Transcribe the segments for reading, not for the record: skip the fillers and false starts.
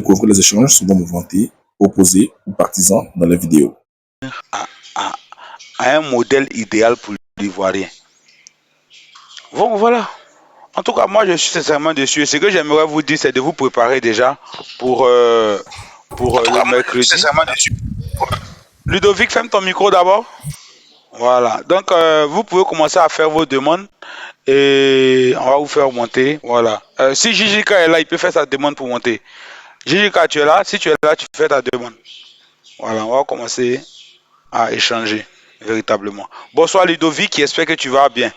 découvrir les échanges souvent mouvementés, opposés ou partisans dans les vidéos. À, à- à un modèle idéal pour l'Ivoirien. Bon, voilà. En tout cas, moi, je suis sincèrement déçu. Et ce que j'aimerais vous dire, c'est de vous préparer déjà pour, euh, pour le mercredi. Ludovic, ferme ton micro d'abord. Voilà. Donc, vous pouvez commencer à faire vos demandes et on va vous faire monter. Voilà. Si JJK est là, il peut faire sa demande pour monter. JJK, tu es là? Si tu es là, tu fais ta demande. Voilà, on va commencer à échanger véritablement. Bonsoir Ludovic, j'espère que tu vas bien.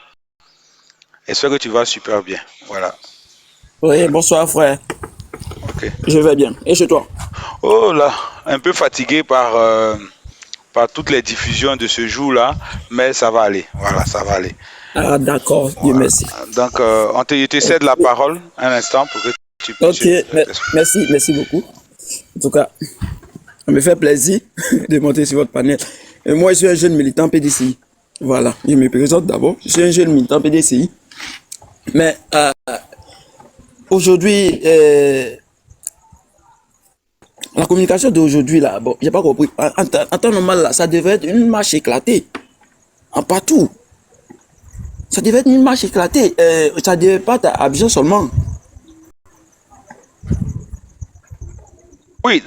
J'espère que tu vas super bien. Voilà. Oui, bonsoir frère. Ok. Je vais bien. Et chez toi? Oh là, un peu fatigué par toutes les diffusions de ce jour-là, mais ça va aller. Voilà, ça va aller. Ah, d'accord, Dieu Voilà. merci. Donc, je te cède la parole un instant pour que tu puisses Ok, merci beaucoup. En tout cas, ça me fait plaisir de monter sur votre panel. Et moi, je suis un jeune militant PDCI. Voilà, je me présente d'abord. Je suis un jeune militant PDCI. Mais aujourd'hui, la communication d'aujourd'hui, là, bon, j'ai pas compris. En temps normal, là, ça devait être une marche éclatée. En partout. Ça devait être une marche éclatée. Ça devait pas être à Abidjan seulement. Oui,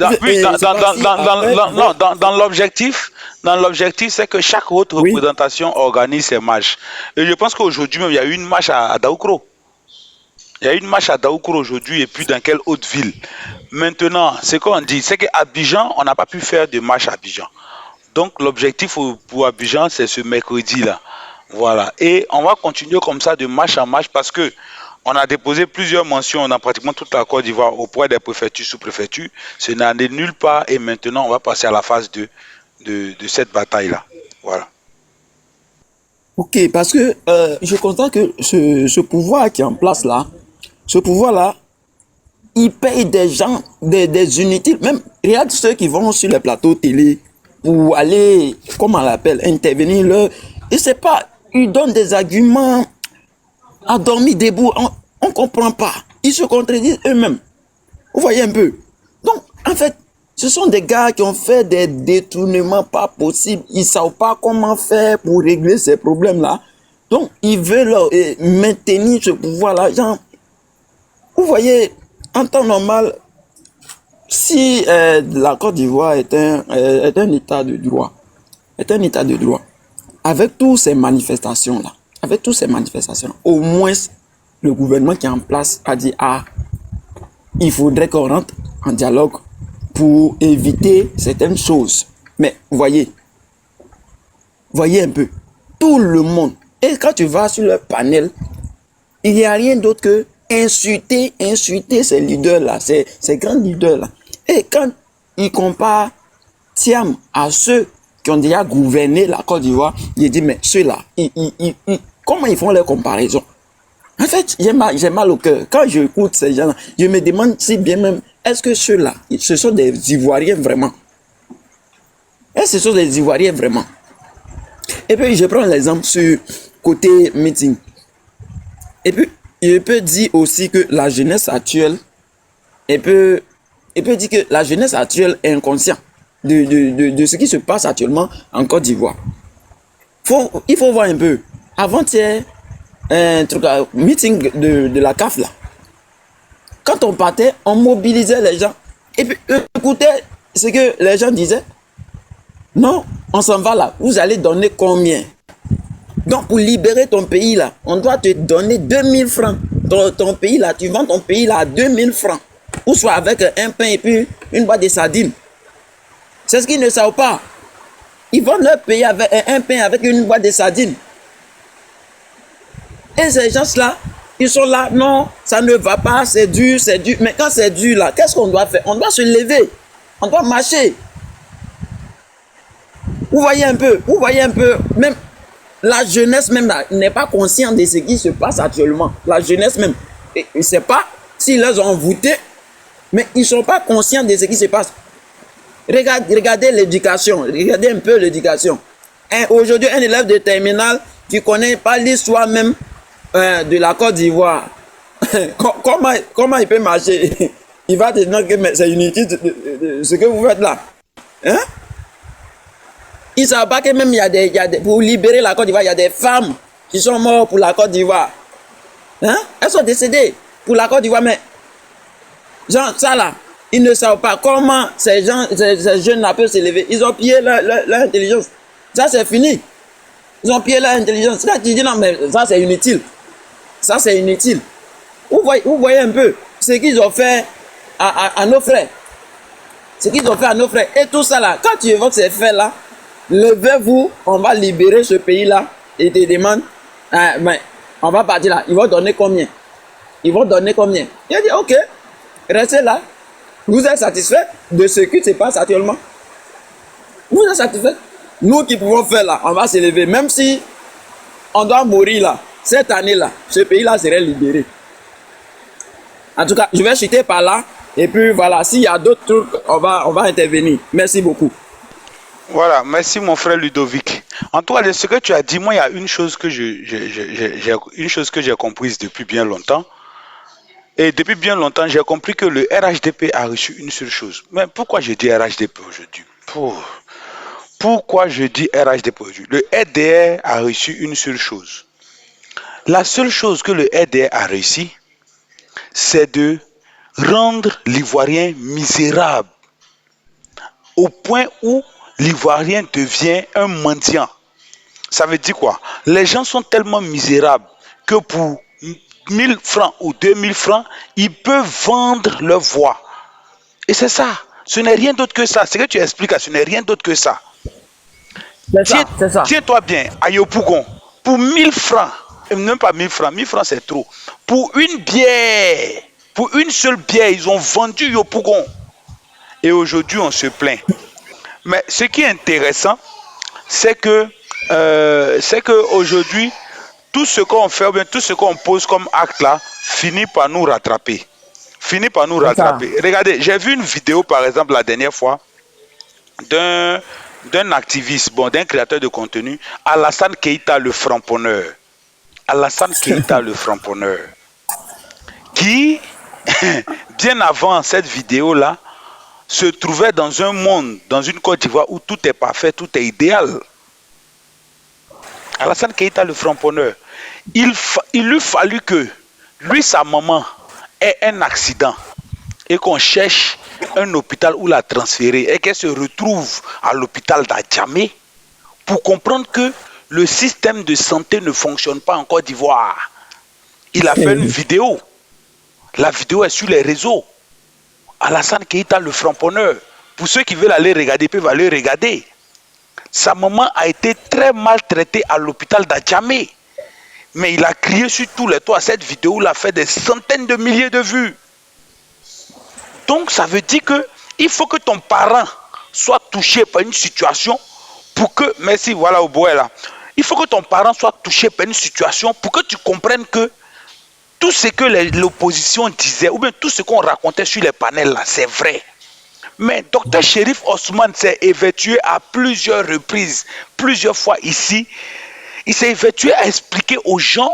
dans l'objectif, c'est que chaque autre Oui, représentation organise ses marches. Et je pense qu'aujourd'hui même, il y a eu une marche à Daoukro. Il y a eu une marche à Daoukro aujourd'hui et puis dans quelle autre ville. Maintenant, ce qu'on dit, c'est qu'à Abidjan, on n'a pas pu faire de marche à Abidjan. Donc, l'objectif pour Abidjan, c'est ce mercredi-là. Voilà. Et on va continuer comme ça de marche en marche parce que on a déposé plusieurs mentions dans pratiquement toute la Côte d'Ivoire auprès des préfectures, sous-préfectures. Ce n'en est nulle part et maintenant, on va passer à la phase de cette bataille-là. Voilà. ok, parce que je constate que ce pouvoir qui est en place là, ce pouvoir-là, il paye des gens, des unités, même, regarde ceux qui vont sur les plateaux télé pour aller, comment on l'appelle, intervenir, et c'est pas, ils donnent des arguments à dormir debout, on comprend pas, ils se contredisent eux-mêmes, vous voyez un peu. Donc, en fait, ce sont des gars qui ont fait des détournements pas possibles. Ils ne savent pas comment faire pour régler ces problèmes-là. Donc, ils veulent maintenir ce pouvoir-là. Genre, vous voyez, en temps normal, si la Côte d'Ivoire est un état de droit, avec toutes ces manifestations-là, au moins, le gouvernement qui est en place a dit, ah, il faudrait qu'on rentre en dialogue pour éviter certaines choses. Mais voyez un peu, tout le monde. Et quand tu vas sur le panel, il n'y a rien d'autre que insulter ces leaders-là, ces grands leaders-là. Et quand ils comparent Thiam à ceux qui ont déjà gouverné la Côte d'Ivoire, il dit, mais ceux-là, comment ils font les comparaisons? En fait, j'ai mal au cœur. Quand j'écoute ces gens-là, je me demande si bien même, est-ce que ceux-là, ce sont des Ivoiriens vraiment? Est-ce que ce sont des Ivoiriens vraiment? Et puis, je prends l'exemple sur côté meeting. Et puis, je peux dire aussi que la jeunesse actuelle, elle peut dire que la jeunesse actuelle est inconsciente de ce qui se passe actuellement en Côte d'Ivoire. Il faut voir un peu. Avant-hier, un truc, meeting de la CAF là. Quand on partait, on mobilisait les gens. Et puis, écoutez ce que les gens disaient. Non, on s'en va là. Vous allez donner combien? Donc, pour libérer ton pays là, on doit te donner 2000 francs. Ton pays là, tu vends ton pays là à 2000 francs. Ou soit avec un pain et puis une boîte de sardines. C'est ce qu'ils ne savent pas. Ils vendent leur pays avec un pain avec une boîte de sardines. Et ces gens-là, ils sont là, non, ça ne va pas, c'est dur. Mais quand c'est dur là, qu'est-ce qu'on doit faire? On doit se lever, on doit marcher. Vous voyez un peu, même la jeunesse même là n'est pas consciente de ce qui se passe actuellement. La jeunesse même, il ne sait pas s'ils les ont voté, mais ils ne sont pas conscients de ce qui se passe. Regardez l'éducation, regardez un peu l'éducation. Aujourd'hui, un élève de terminale qui ne connaît pas l'histoire même de la Côte d'Ivoire, comment il peut marcher? il va te dire que c'est inutile ce que vous faites là. Hein? Ils ne savent pas que même pour libérer la Côte d'Ivoire, il y a des femmes qui sont mortes pour la Côte d'Ivoire. Hein? Elles sont décédées pour la Côte d'Ivoire, mais genre ça là, ils ne savent pas comment ces jeunes-là peuvent s'élever. Ils ont pillé leur intelligence. Ça c'est fini. Ils ont pillé leur intelligence. Là tu dis non mais ça c'est inutile. Ça c'est inutile. Vous voyez un peu ce qu'ils ont fait à nos frères. Ce qu'ils ont fait à nos frères. Et tout ça là, quand tu évoques ces faits là, levez-vous, on va libérer ce pays là. Et te demande, mais on va partir là. Ils vont donner combien? Ils vont donner combien? Il a dit ok, restez là. Vous êtes satisfait de ce qui se passe actuellement? Vous êtes satisfait? Nous qui pouvons faire là, on va s'élever. Même si on doit mourir là, cette année-là, ce pays-là serait libéré. En tout cas, je vais chuter par là. Et puis voilà, s'il y a d'autres trucs, on va intervenir. Merci beaucoup. Voilà, merci mon frère Ludovic. En tout cas, de ce que tu as dit, moi, il y a une chose que j'ai comprise depuis bien longtemps. Et depuis bien longtemps, j'ai compris que le RHDP a reçu une seule chose. Mais pourquoi je dis RHDP aujourd'hui? Pourquoi je dis RHDP aujourd'hui? Le RDR a reçu une seule chose. La seule chose que le RDR a réussi, c'est de rendre l'Ivoirien misérable au point où l'Ivoirien devient un mendiant. Ça veut dire quoi? Les gens sont tellement misérables que pour 1000 francs ou 2000 francs, ils peuvent vendre leur voix. Et c'est ça. Ce n'est rien d'autre que ça. Ce que tu expliques, ce n'est rien d'autre que ça. C'est ça. Tiens-toi bien, à Yopougon, pour 1000 francs, même pas 1000 francs, 1000 francs c'est trop. Pour une bière, pour une seule bière, ils ont vendu Yopougon. Et aujourd'hui, on se plaint. Mais ce qui est intéressant, c'est que aujourd'hui, tout ce qu'on fait, ou bien tout ce qu'on pose comme acte là, finit par nous rattraper. Regardez, j'ai vu une vidéo, par exemple, la dernière fois, d'un activiste, d'un créateur de contenu, Alassane Keita le framponneur. Qui, bien avant cette vidéo-là, se trouvait dans un monde, dans une Côte d'Ivoire où tout est parfait, tout est idéal. Alassane Keita le framponneur. Il lui fallu que lui, sa maman, ait un accident et qu'on cherche un hôpital où la transférer et qu'elle se retrouve à l'hôpital d'Adjamé pour comprendre que le système de santé ne fonctionne pas en Côte d'Ivoire. Il a fait une vidéo. La vidéo est sur les réseaux. Alassane Keita le framponneur. Pour ceux qui veulent aller regarder, peuvent aller regarder. Sa maman a été très maltraitée à l'hôpital d'Adjamé. Mais il a crié sur tous les toits. Cette vidéo-là fait des centaines de milliers de vues. Donc ça veut dire que il faut que ton parent soit touché par une situation pour que, merci, voilà au bois là. Il faut que ton parent soit touché par une situation pour que tu comprennes que tout ce que l'opposition disait, ou bien tout ce qu'on racontait sur les panels là, c'est vrai. Mais Dr Chérif Osman s'est évertué à plusieurs reprises, plusieurs fois ici. Il s'est évertué à expliquer aux gens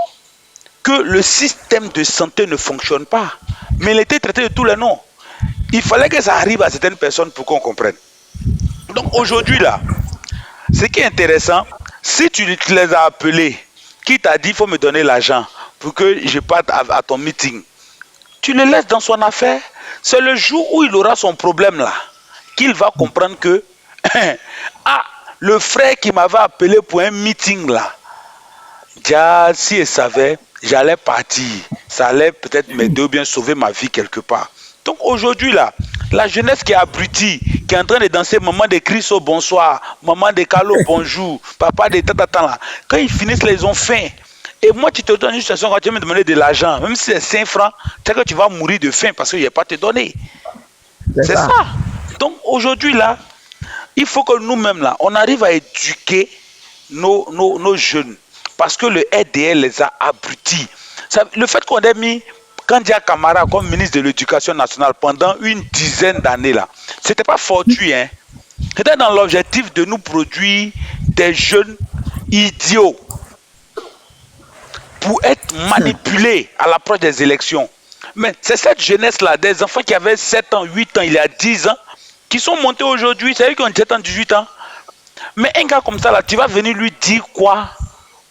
que le système de santé ne fonctionne pas. Mais il était traité de tous les noms. Il fallait que ça arrive à certaines personnes pour qu'on comprenne. Donc aujourd'hui là, ce qui est intéressant, si tu les as appelés, qui t'a dit il faut me donner l'argent pour que je parte à ton meeting, tu le laisses dans son affaire. C'est le jour où il aura son problème là, qu'il va comprendre que le frère qui m'avait appelé pour un meeting là, déjà si il savait, j'allais partir. Ça allait peut-être m'aider ou bien sauver ma vie quelque part. Donc aujourd'hui là, la jeunesse qui est abrutie, qui est en train de danser maman de Christ au bonsoir, maman de Carlo bonjour, papa de tatatan là, quand ils finissent là, ils ont faim. Et moi tu te donnes une situation quand tu vas me demander de l'argent, même si c'est 5 francs, tu sais que tu vas mourir de faim parce qu'il n'y a pas te donner. C'est ça. Donc aujourd'hui là, il faut que nous-mêmes là, on arrive à éduquer nos jeunes. Parce que le RDL les a abrutis. Le fait qu'on ait mis Kandia Camara comme ministre de l'Éducation nationale pendant une dizaine d'années là, c'était pas fortuit, hein. C'était dans l'objectif de nous produire des jeunes idiots pour être manipulés à l'approche des élections. Mais c'est cette jeunesse-là, des enfants qui avaient 7 ans, 8 ans, il y a 10 ans, qui sont montés aujourd'hui, c'est eux qui ont 17 ans, 18 ans. Mais un gars comme ça, là, tu vas venir lui dire quoi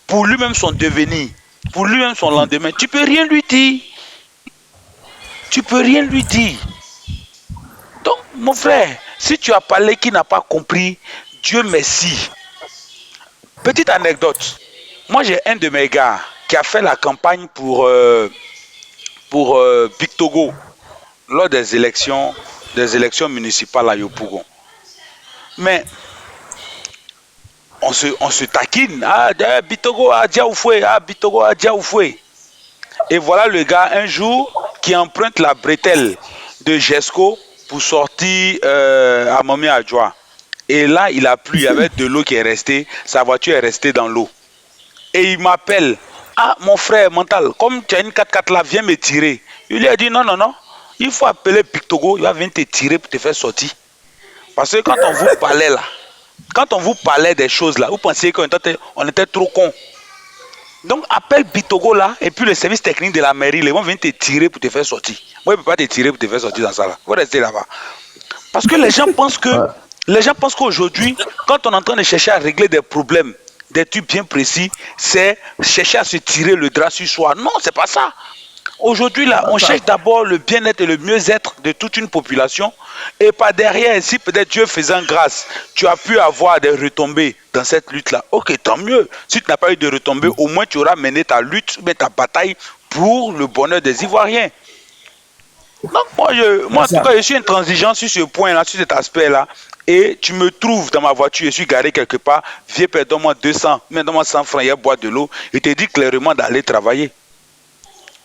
pour lui-même son devenir, pour lui-même son lendemain. Tu peux rien lui dire. Tu peux rien lui dire. Donc, mon frère, si tu as parlé qui n'a pas compris, Dieu merci. Petite anecdote. Moi, j'ai un de mes gars qui a fait la campagne pour Big Togo lors des élections municipales à Yopougon. Mais on se taquine. Ah, Bitogo a Diaoufoué, ah, Bitogo a Diaoufoué. Et voilà le gars un jour qui emprunte la bretelle de Jesco pour sortir à Mami Adjoa. Et là, il a plu, il y avait de l'eau qui est restée, sa voiture est restée dans l'eau. Et il m'appelle, ah mon frère mental, comme tu as une 4x4 là, viens me tirer. Il lui a dit non, non, non, il faut appeler Bitogo, il va venir te tirer pour te faire sortir. Parce que quand on vous parlait là, quand on vous parlait des choses là, vous pensiez qu'on était trop cons. Donc appelle Bitogo là, et puis le service technique de la mairie, ils vont venir te tirer pour te faire sortir. Moi, je ne peux pas te tirer pour te faire sortir dans ça là. Il faut rester là-bas. Parce que les gens pensent qu'aujourd'hui, quand on est en train de chercher à régler des problèmes, des trucs bien précis, c'est chercher à se tirer le drap sur soi. Non, c'est pas ça. Aujourd'hui, là, on cherche d'abord le bien-être et le mieux-être de toute une population. Et par derrière, si peut-être Dieu faisant grâce, tu as pu avoir des retombées dans cette lutte-là. Ok, tant mieux. Si tu n'as pas eu de retombées, au moins tu auras mené ta lutte, mais ta bataille pour le bonheur des Ivoiriens. Donc, moi en tout cas, je suis intransigeant sur ce point-là, sur cet aspect-là. Et tu me trouves dans ma voiture, je suis garé quelque part, viens, donne-moi 200, mais donne-moi 100 francs, il y a boire de l'eau. Je te dis clairement d'aller travailler.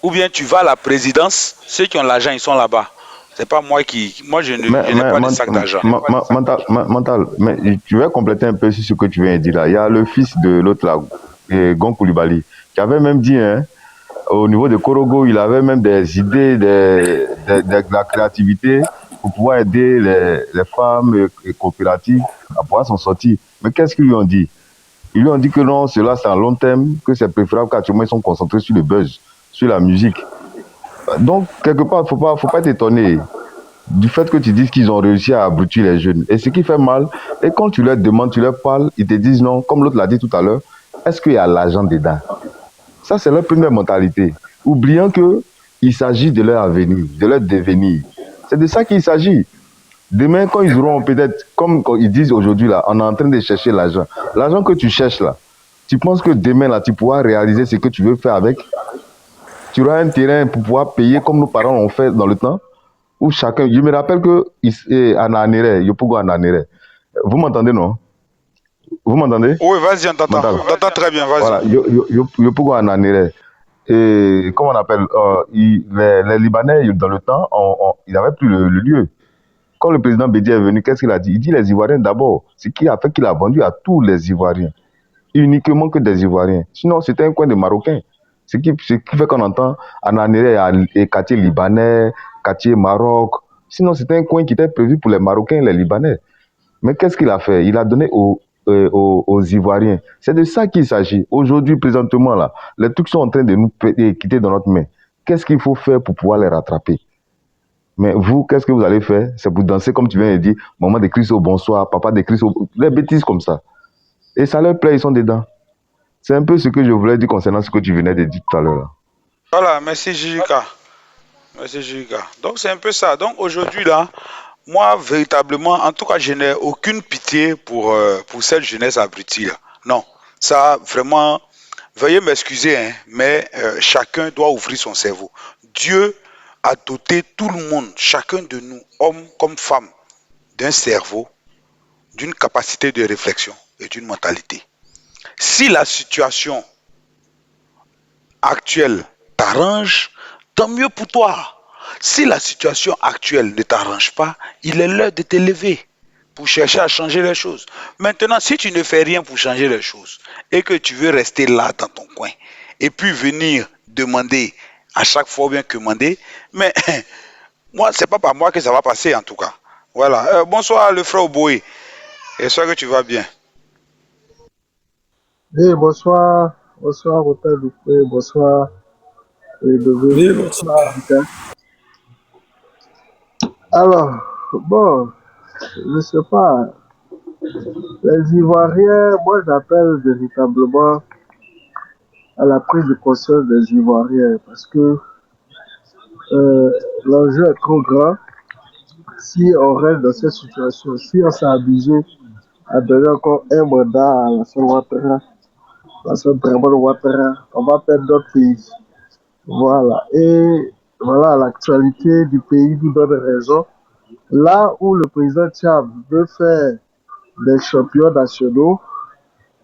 Ou bien tu vas à la présidence, ceux qui ont l'argent, ils sont là-bas. C'est pas moi je n'ai pas de sac d'argent. Mental, mais tu veux compléter un peu sur ce que tu viens de dire là. Il y a le fils de l'autre là, Gon Koulibaly, qui avait même dit, hein, au niveau de Korogo, il avait même des idées, de la créativité pour pouvoir aider les femmes et coopératives à pouvoir s'en sortir. Mais qu'est-ce qu'ils lui ont dit? Ils lui ont dit que non, cela c'est à long terme, que c'est préférable qu'actuellement ils sont concentrés sur le buzz, sur la musique. Donc, quelque part, faut pas être étonné du fait que tu dises qu'ils ont réussi à abrutir les jeunes. Et ce qui fait mal, et quand tu leur demandes, tu leur parles, ils te disent non, comme l'autre l'a dit tout à l'heure, est-ce qu'il y a l'argent dedans? Ça, c'est leur première mentalité. Oubliant qu'il s'agit de leur avenir, de leur devenir. C'est de ça qu'il s'agit. Demain, quand ils auront peut-être, comme ils disent aujourd'hui, là, on est en train de chercher l'argent. L'argent que tu cherches là, tu penses que demain, là, tu pourras réaliser ce que tu veux faire avec? Tu auras un terrain pour pouvoir payer comme nos parents ont fait dans le temps, où chacun. Je me rappelle que vous m'entendez, non? Vous m'entendez? Oui, vas-y, on t'entend. On t'entend très bien, vas-y. Voilà, et comment on appelle les Libanais, dans le temps, ils n'avaient plus le lieu. Quand le président Bédi est venu, qu'est-ce qu'il a dit? Il dit les Ivoiriens d'abord. Ce qui a fait qu'il a vendu à tous les Ivoiriens. Uniquement que des Ivoiriens. Sinon, c'était un coin de Marocains. Ce qui fait qu'on entend Ananéré et quartier libanais, quartier Maroc. Sinon, c'était un coin qui était prévu pour les Marocains et les Libanais. Mais qu'est-ce qu'il a fait? Il a donné aux Ivoiriens. C'est de ça qu'il s'agit. Aujourd'hui, présentement, là, les trucs sont en train de nous quitter dans notre main. Qu'est-ce qu'il faut faire pour pouvoir les rattraper? Mais vous, qu'est-ce que vous allez faire? C'est pour danser, comme tu viens de dire, maman d'écrit au bonsoir, papa d'écrit au... Les bêtises comme ça. Et ça leur plaît, ils sont dedans. C'est un peu ce que je voulais dire concernant ce que tu venais de dire tout à l'heure. Voilà, merci Jika. Merci Jika. Donc c'est un peu ça. Donc aujourd'hui là, moi véritablement, en tout cas, je n'ai aucune pitié pour cette jeunesse abrutie là. Non, ça vraiment, veuillez m'excuser, hein, mais chacun doit ouvrir son cerveau. Dieu a doté tout le monde, chacun de nous, hommes comme femmes, d'un cerveau, d'une capacité de réflexion et d'une mentalité. Si la situation actuelle t'arrange, tant mieux pour toi. Si la situation actuelle ne t'arrange pas, il est l'heure de te lever pour chercher à changer les choses. Maintenant, si tu ne fais rien pour changer les choses et que tu veux rester là dans ton coin et puis venir demander à chaque fois bien que demander, mais moi, c'est pas par moi que ça va passer en tout cas. Voilà. Bonsoir le frère Oboé. J'espère que tu vas bien. Bonsoir, bonsoir, Rotel Dupré, bonsoir, est devenu Oui, bonsoir. africain. Alors, bon, je ne sais pas, les Ivoiriens, moi j'appelle véritablement à la prise de conscience des Ivoiriens parce que euh, l'enjeu est trop grand si on reste dans cette situation, si on s'est abusé à donner encore un mandat à la seule Draman Ouattara, on va perdre notre pays. Voilà. Et voilà, l'actualité du pays nous donne raison. Là où le président Tchad veut faire des champions nationaux,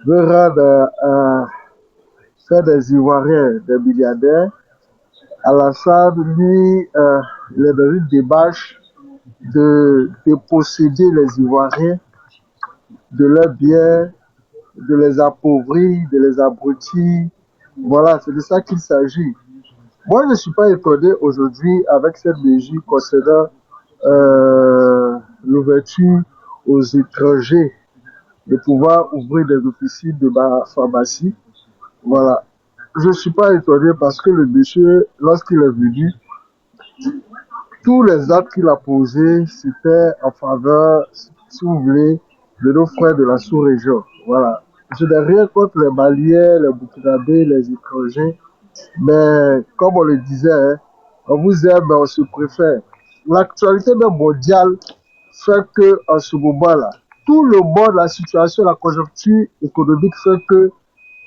veut faire des Ivoiriens des milliardaires, Alassane, lui, il est dans une démarche de posséder les Ivoiriens, de leurs biens, de les appauvrir, de les abrutir. Voilà, c'est de ça qu'il s'agit. Moi, je ne suis pas étonné aujourd'hui avec cette mesure concernant l'ouverture aux étrangers de pouvoir ouvrir des officines de ma pharmacie. Voilà. Je ne suis pas étonné parce que le monsieur, lorsqu'il est venu, tous les actes qu'il a posés, c'était en faveur, si vous voulez, de nos frères de la sous-région. Voilà. Je n'ai rien contre les Maliens, les Burkinabés, les étrangers, mais comme on le disait, hein, on vous aime, mais on se préfère. L'actualité mondiale fait que, en ce moment-là, tout le monde, la situation, la conjoncture économique fait que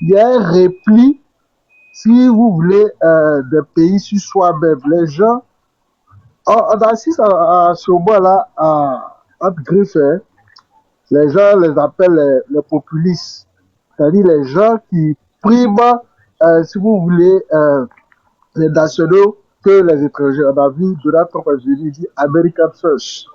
il y a un repli, si vous voulez, des pays sur soi-même. Les gens, on assiste à ce moment-là à griffer. Les gens les appellent les populistes, c'est-à-dire les gens qui priment, si vous voulez, les nationaux que les étrangers. On a vu Donald Trump est venu dire American First.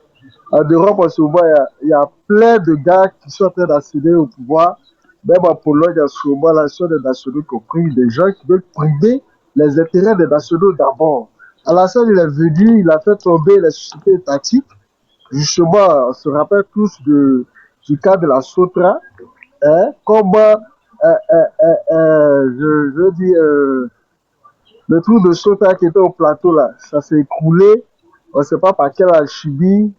En Europe, en ce moment, il y a plein de gars qui sont en train d'accéder au pouvoir. Même en Pologne, en ce moment, là, ce sont des nationaux qui ont pris des gens qui veulent priver les intérêts des nationaux d'abord. Alassane, il est venu, il a fait tomber les sociétés étatiques. Justement, on se rappelle tous du cas de la Sotra. Hein, comme, je dis, le trou de Sotra qui était au plateau, là, ça s'est écroulé. On ne sait pas par quelle alchimie.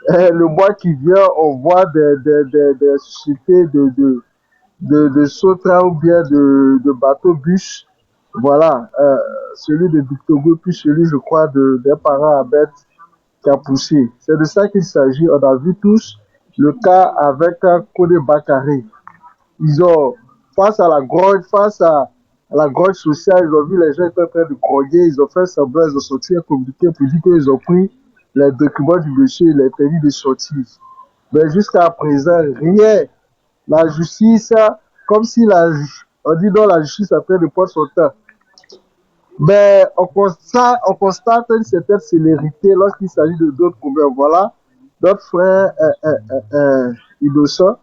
Le mois qui vient, on voit des sociétés de Sotra ou bien de bateaux-bus. Voilà, celui de Victor Hugo, puis celui, je crois, d'un parent Abed qui a poussé. C'est de ça qu'il s'agit. On a vu tous le cas avec Kone Bakare. Ils ont, face à la grogne sociale, ils ont vu les gens étaient en train de croyer, ils ont fait semblant, ils ont sorti un communiqué pour dire qu'ils ont pris les documents du monsieur, il est permis de sortir. Mais jusqu'à présent, rien. La justice, comme si on dit non, la justice a fait de prendre son temps. Mais on constate une certaine célérité lorsqu'il s'agit de d'autres problèmes. Voilà, notre frère innocent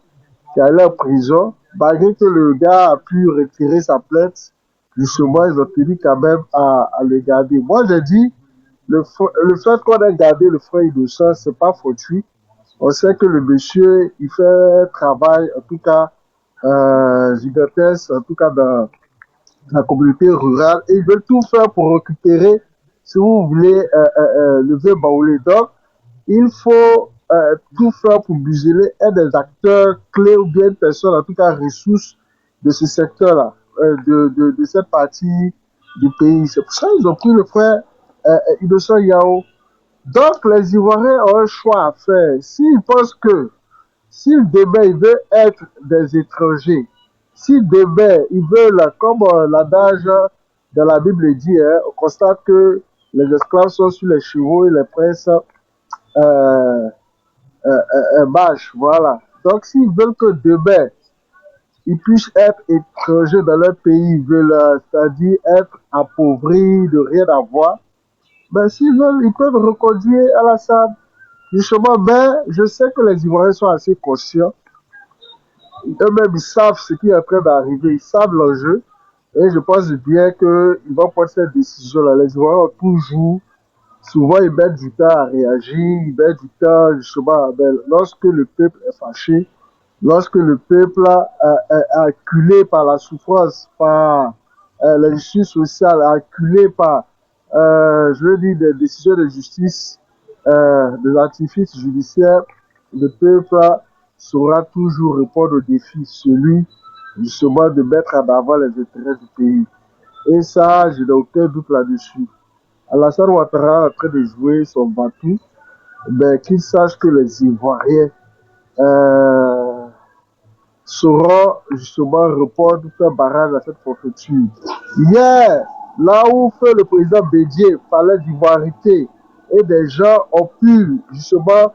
qui est allé en prison, malgré que le gars a pu retirer sa plainte, justement, ils ont tenu quand même à le garder. Moi, j'ai dit, le fait qu'on ait gardé le frère innocent, c'est pas fortuit. On sait que le monsieur, il fait un travail, en tout cas, gigantesque, en tout cas dans la communauté rurale, et ils veulent tout faire pour récupérer, si vous voulez, le vieux baoulé. Donc, il faut tout faire pour museler un des acteurs clés ou bien une personne, en tout cas, ressources de ce secteur-là, de cette partie du pays. C'est pour ça qu'ils ont pris le frère Innocent Yao. Donc, les Ivoiriens ont un choix à faire. S'ils pensent que, s'ils demain ils veulent être des étrangers, s'ils demain ils veulent, comme l'adage de la Bible dit, hein, on constate que les esclaves sont sur les chevaux et les princes marchent. Voilà. Donc, s'ils veulent que demain ils puissent être étrangers dans leur pays, ils veulent, c'est-à-dire être appauvris, de rien avoir, ben, s'ils veulent, ils peuvent reconduire Alassane. Justement, ben, je sais que les Ivoiriens sont assez conscients. Eux-mêmes, ils savent ce qui est en train d'arriver, ils savent l'enjeu. Et je pense bien qu'ils vont prendre cette décision-là. Les Ivoiriens ont toujours, souvent, ils mettent du temps à réagir, ils mettent du temps, justement, ben, lorsque le peuple est fâché, lorsque le peuple est acculé par la souffrance, par la justice sociale acculée par, je veux dire, des décisions de justice, des artifices judiciaires, le peuple saura toujours répondre au défi, celui justement de mettre en avant les intérêts du pays. Et ça, je n'ai aucun doute là-dessus. Alassane Ouattara est en train de jouer son batou, ben, qu'il sache que les Ivoiriens euh, sauront justement répondre, faire barrage à cette forfaiture. Hier, là où fait le président Bédier parlait d'ivoirité et des gens ont pu justement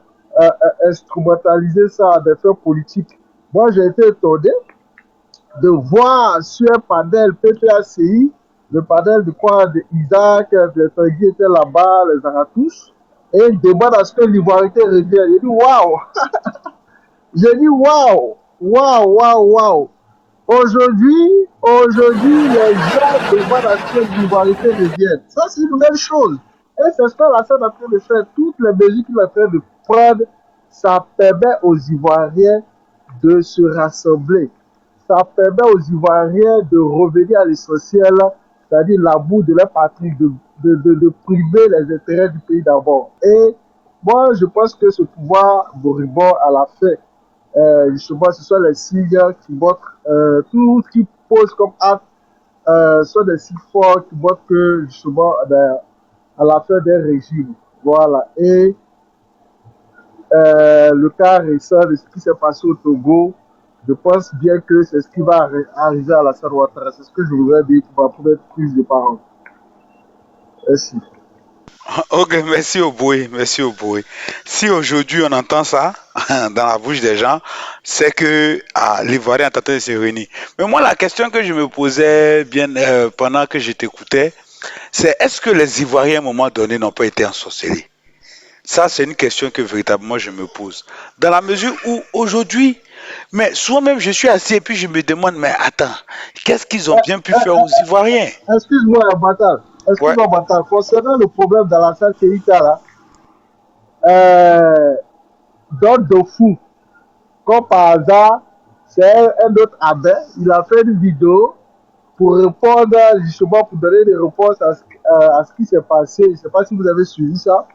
instrumentaliser ça à des fins politiques. Moi, j'ai été étonné de voir sur un panel PPACI, le panel de quoi, de Isaac, les Tanguy étaient là-bas, les Aratouches, et ils demandent à ce que l'ivoirité revienne. J'ai dit waouh! J'ai dit waouh! Waouh, waouh, waouh! Aujourd'hui, les gens demandent à ce que l'ivoirité revienne. Ça, c'est une nouvelle chose. Et c'est ce que la scène est en train de faire. Toutes les mesures qu'il est en train de prendre, ça permet aux Ivoiriens de se rassembler. Ça permet aux Ivoiriens de revenir à l'essentiel, c'est-à-dire l'amour de leur patrie, de priver les intérêts du pays d'abord. Et moi, je pense que ce pouvoir moribond à la fin, justement, ce sont les signes qui montrent tout ce qui pose comme acte, sont des signes forts qui montrent que, justement, à la fin d'un régime. Voilà. Et le cas récent de ce qui s'est passé au Togo, je pense bien que c'est ce qui va arriver à Alassane Ouattara. C'est ce que je voudrais dire pour ma première prise de parole. Merci. Ok, merci Oboué, merci Oboué. Si aujourd'hui on entend ça dans la bouche des gens, c'est que l'Ivoirien est en train de se réunir. Mais moi, la question que je me posais bien pendant que je t'écoutais, c'est est-ce que les Ivoiriens à un moment donné n'ont pas été ensorcelés? Ça, c'est une question que véritablement je me pose. Dans la mesure où aujourd'hui, mais souvent même je suis assis et puis je me demande, mais attends, qu'est-ce qu'ils ont bien pu faire aux Ivoiriens? Excuse-moi, Batal. Ouais. Excuse-moi, Batal. Concernant le problème d'Alassane Keïta, là, dans Dofou, comme par hasard, c'est un autre abbé. Il a fait une vidéo pour répondre, justement, pour donner des réponses à ce qui s'est passé. Je ne sais pas si vous avez suivi ça.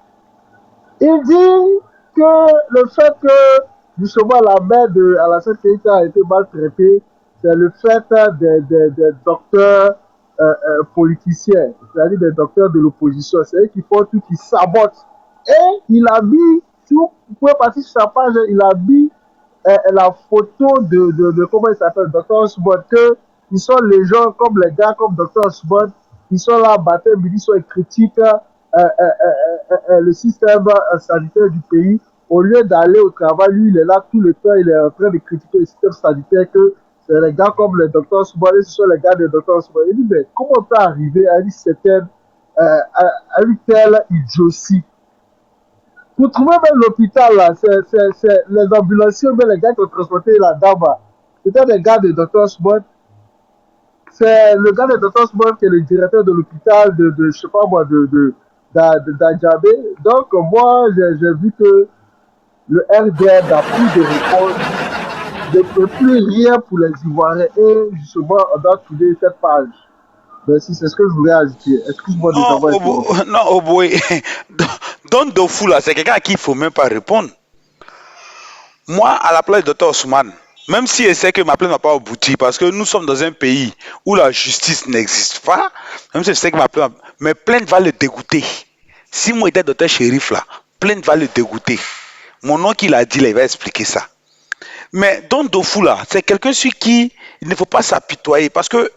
Il dit que le fait que, justement, la mère de Alassane Keïta a été maltraitée, c'est le fait des docteurs politiciens, c'est-à-dire des docteurs de l'opposition. C'est eux qui font tout, qui sabotent. Et il a mis, si vous pouvez passer sur sa page, il a mis la photo de comment il s'appelle, Dr Osborne, que ils sont les gens comme les gars, comme Dr Osborne, ils sont là, matin, midi, ils critiquent le système sanitaire du pays. Au lieu d'aller au travail, lui, il est là tout le temps, il est en train de critiquer le système sanitaire, que c'est les gars comme le Dr Osborne, ce sont les gars de Dr Osborne. Il dit, mais comment on peut arriver à une telle idiotie? Pour trouver même l'hôpital, là, c'est les ambulanciers, mais les gars qui ont transporté la dame, c'était des gars de Dr. Sport. C'est le gars de Dr. Sport qui est le directeur de l'hôpital je sais pas moi, d'Adjabé. Donc, moi, j'ai vu que le RDR n'a plus de réponse, ne peut plus rien pour les Ivoiriens. Et justement, on doit trouver cette page. Merci, c'est ce que je voulais ajouter. Excuse-moi de t'avoir interrompu. Non, Oboué, Don Dofou là, c'est quelqu'un à qui il ne faut même pas répondre. Moi, à la place de Dr Ousmane, même si je sais que ma plainte n'a pas abouti, parce que nous sommes dans un pays où la justice n'existe pas, même si je sais que mes plaintes va le dégoûter. Si moi j'étais Dr Chérif là, plainte va le dégoûter. Mon nom qu'il a dit là, il va expliquer ça. Mais Don Dofou là, c'est quelqu'un sur qui il ne faut pas s'apitoyer, parce que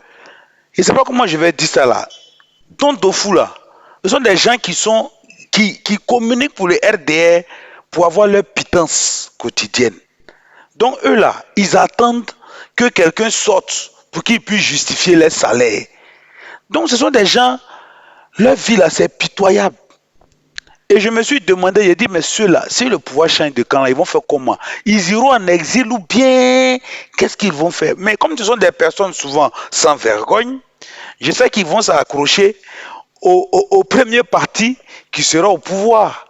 je ne sais pas comment je vais dire ça là. Don Dofou là, ce sont des gens qui communiquent pour le RDR pour avoir leur pitance quotidienne. Donc eux là, ils attendent que quelqu'un sorte pour qu'ils puissent justifier leur salaire. Donc ce sont des gens, leur vie là c'est pitoyable. Et je me suis demandé, j'ai dit, mais ceux-là, si le pouvoir change de camp, là, ils vont faire comment? Ils iront en exil ou bien qu'est-ce qu'ils vont faire? Mais comme ce sont des personnes souvent sans vergogne, je sais qu'ils vont s'accrocher au premier parti qui sera au pouvoir.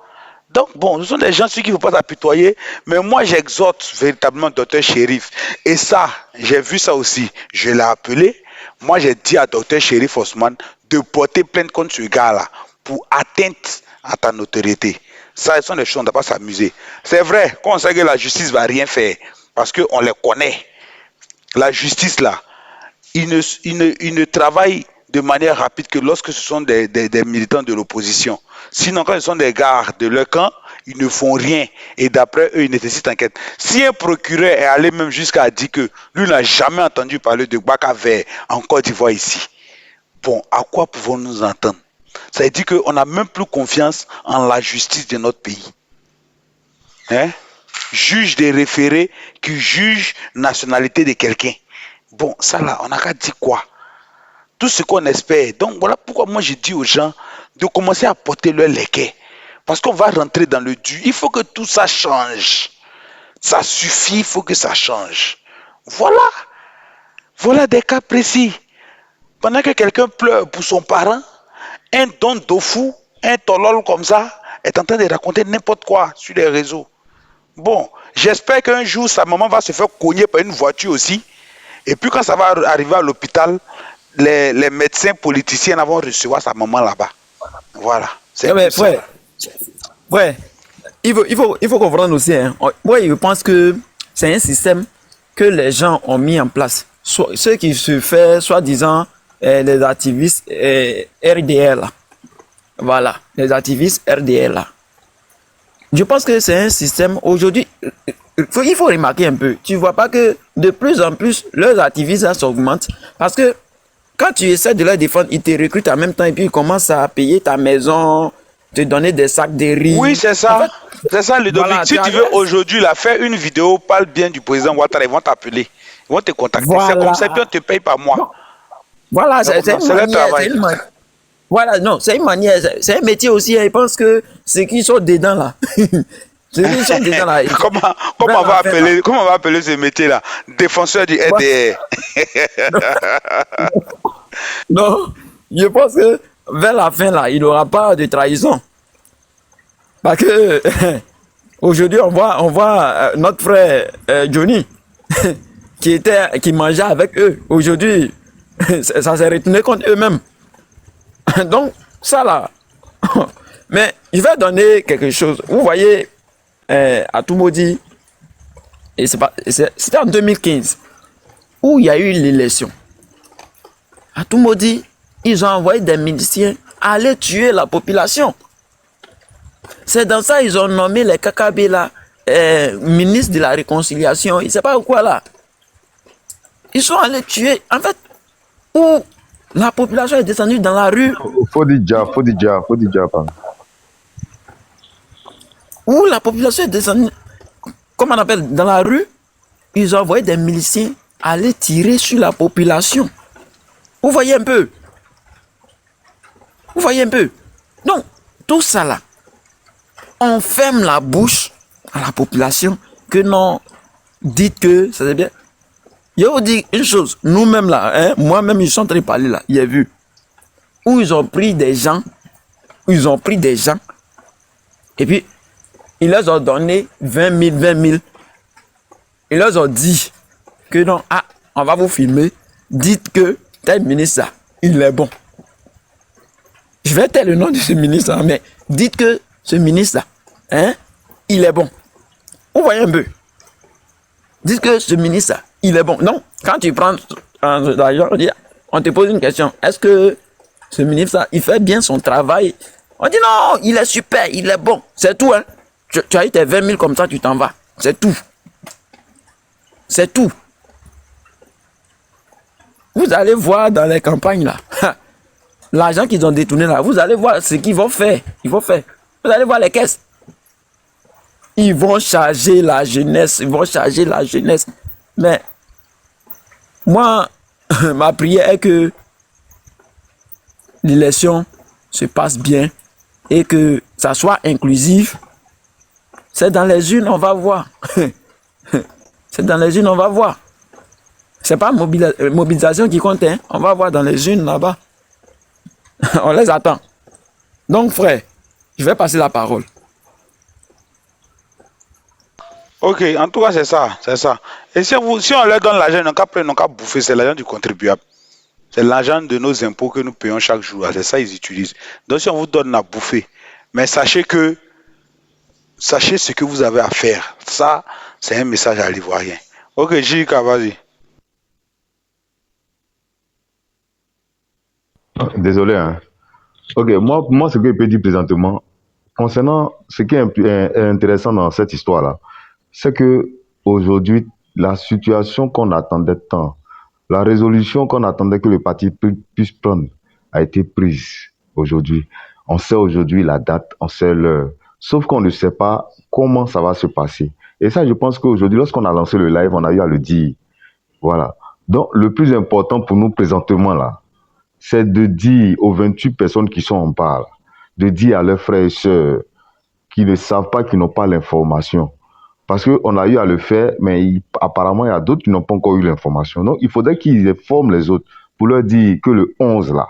Donc, bon, ce sont des gens sur qui il ne faut pas s'apitoyer, mais moi, j'exhorte véritablement Dr Chérif. Et ça, j'ai vu ça aussi, je l'ai appelé Moi, j'ai dit à Dr. Shérif Osman de porter plainte contre ce gars-là pour atteinte à ta notoriété. Ça, ce sont des choses, on ne doit pas s'amuser. C'est vrai qu'on sait que la justice ne va rien faire parce qu'on les connaît. La justice, là, il ne travaille de manière rapide que lorsque ce sont des militants de l'opposition. Sinon, quand ce sont des gars de leur camp, ils ne font rien. Et d'après eux, ils nécessitent enquête. Si un procureur est allé même jusqu'à dire que lui n'a jamais entendu parler de Gbaka Vert en Côte d'Ivoire ici, bon, à quoi pouvons-nous nous entendre? Ça veut dire qu'on n'a même plus confiance en la justice de notre pays. Hein? Juge des référés qui jugent nationalité de quelqu'un. Bon, ça là, on n'a qu'à dire quoi? Tout ce qu'on espère. Donc voilà pourquoi moi je dis aux gens de commencer à porter leur leket. Parce qu'on va rentrer dans le dur. Il faut que tout ça change. Ça suffit, il faut que ça change. Voilà. Voilà des cas précis. Pendant que quelqu'un pleure pour son parent, un don d'Ofu, un tolol comme ça, est en train de raconter n'importe quoi sur les réseaux. Bon, j'espère qu'un jour, sa maman va se faire cogner par une voiture aussi. Et puis quand ça va arriver à l'hôpital, les médecins politiciens vont recevoir sa maman là-bas. Voilà. C'est mais frère, il faut comprendre aussi. Hein. Moi, je pense que c'est un système que les gens ont mis en place. Ceux qui se font, soi-disant, les activistes RDL. Là. Voilà, les activistes RDL. Là. Je pense que c'est un système, aujourd'hui, il faut remarquer un peu. Tu ne vois pas que de plus en plus, leurs activistes s'augmentent. Parce que quand tu essaies de les défendre, ils te recrutent en même temps et puis ils commencent à payer ta maison, te donner des sacs de riz. Oui, c'est ça. En fait, c'est ça, Ludovic. voilà, si tu veux aujourd'hui faire une vidéo, parle bien du président Ouattara, ils vont t'appeler. Ils vont te contacter. Voilà. C'est comme ça, puis on te paye par mois. Voilà, c'est une manière. Voilà, non, c'est une manière. C'est un métier aussi. Hein, ils pensent que ceux qui sont dedans là. Ceux qui sont dedans là. comment on va appeler ce métier-là? Défenseur du RDR. Non, je pense que vers la fin là, il n'y aura pas de trahison. Parce que aujourd'hui, on voit notre frère Johnny qui mangeait avec eux. Aujourd'hui, ça s'est retourné contre eux-mêmes. Donc, ça là. Mais je vais donner quelque chose. Vous voyez, à tout maudit, c'était en 2015 où il y a eu l'élection. À tout maudit, ils ont envoyé des miliciens aller tuer la population. C'est dans ça qu'ils ont nommé les Kakabé là, ministre de la réconciliation. Il ne sait pas quoi là. Ils sont allés tuer. En fait, où la population est descendue dans la rue. Faut dire, pardon. Où la population est descendue, comment on appelle, dans la rue, ils ont envoyé des miliciens aller tirer sur la population. Vous voyez un peu. Vous voyez un peu. Donc, tout ça là, on ferme la bouche à la population que non, dites que ça c'est bien. Je vous dis une chose, nous-mêmes là, hein, moi-même, je suis en train de parler là, il a vu, où ils ont pris des gens, et puis, ils leur ont donné 20 000. Ils leur ont dit que non, on va vous filmer, dites que tel ministre là, il est bon. Je vais taire le nom de ce ministre là, mais dites que ce ministre là, hein, il est bon. Vous voyez un peu. Dites que ce ministre là, il est bon. Non, quand tu prends l'argent, on te pose une question. Est-ce que ce ministre là, il fait bien son travail? On dit non, il est super, il est bon. C'est tout, hein. Tu as eu tes 20 000 comme ça, tu t'en vas. C'est tout. C'est tout. Vous allez voir dans les campagnes là, l'argent qu'ils ont détourné là, vous allez voir ce qu'ils vont faire. Vous allez voir les caisses. Ils vont charger la jeunesse. Mais moi, ma prière est que l'élection se passe bien et que ça soit inclusif. C'est dans les urnes, on va voir. C'est dans les urnes, on va voir. C'est pas mobilisation qui compte, hein. On va voir dans les urnes là-bas. On les attend. Donc, frère, je vais passer la parole. Ok, en tout cas, c'est ça. Et si on leur donne l'argent, ils n'ont qu'à bouffer, c'est l'argent du contribuable. C'est l'argent de nos impôts que nous payons chaque jour. C'est ça qu'ils utilisent. Donc, si on vous donne à bouffer, mais sachez ce que vous avez à faire. Ça, c'est un message à l'Ivoirien. Ok, Jika, vas-y. Désolé, hein. Ok, moi, ce que je peux dire présentement, concernant ce qui est intéressant dans cette histoire-là, c'est que aujourd'hui, la situation qu'on attendait tant, la résolution qu'on attendait que le parti puisse prendre, a été prise aujourd'hui. On sait aujourd'hui la date, on sait l'heure. Sauf qu'on ne sait pas comment ça va se passer. Et ça, je pense qu'aujourd'hui, lorsqu'on a lancé le live, on a eu à le dire. Voilà. Donc, le plus important pour nous présentement, là, c'est de dire aux 28 personnes qui sont en parle, de dire à leurs frères et sœurs qui ne savent pas, qui n'ont pas l'information. Parce qu'on a eu à le faire, mais apparemment, il y a d'autres qui n'ont pas encore eu l'information. Donc, il faudrait qu'ils informent les autres pour leur dire que le 11 là,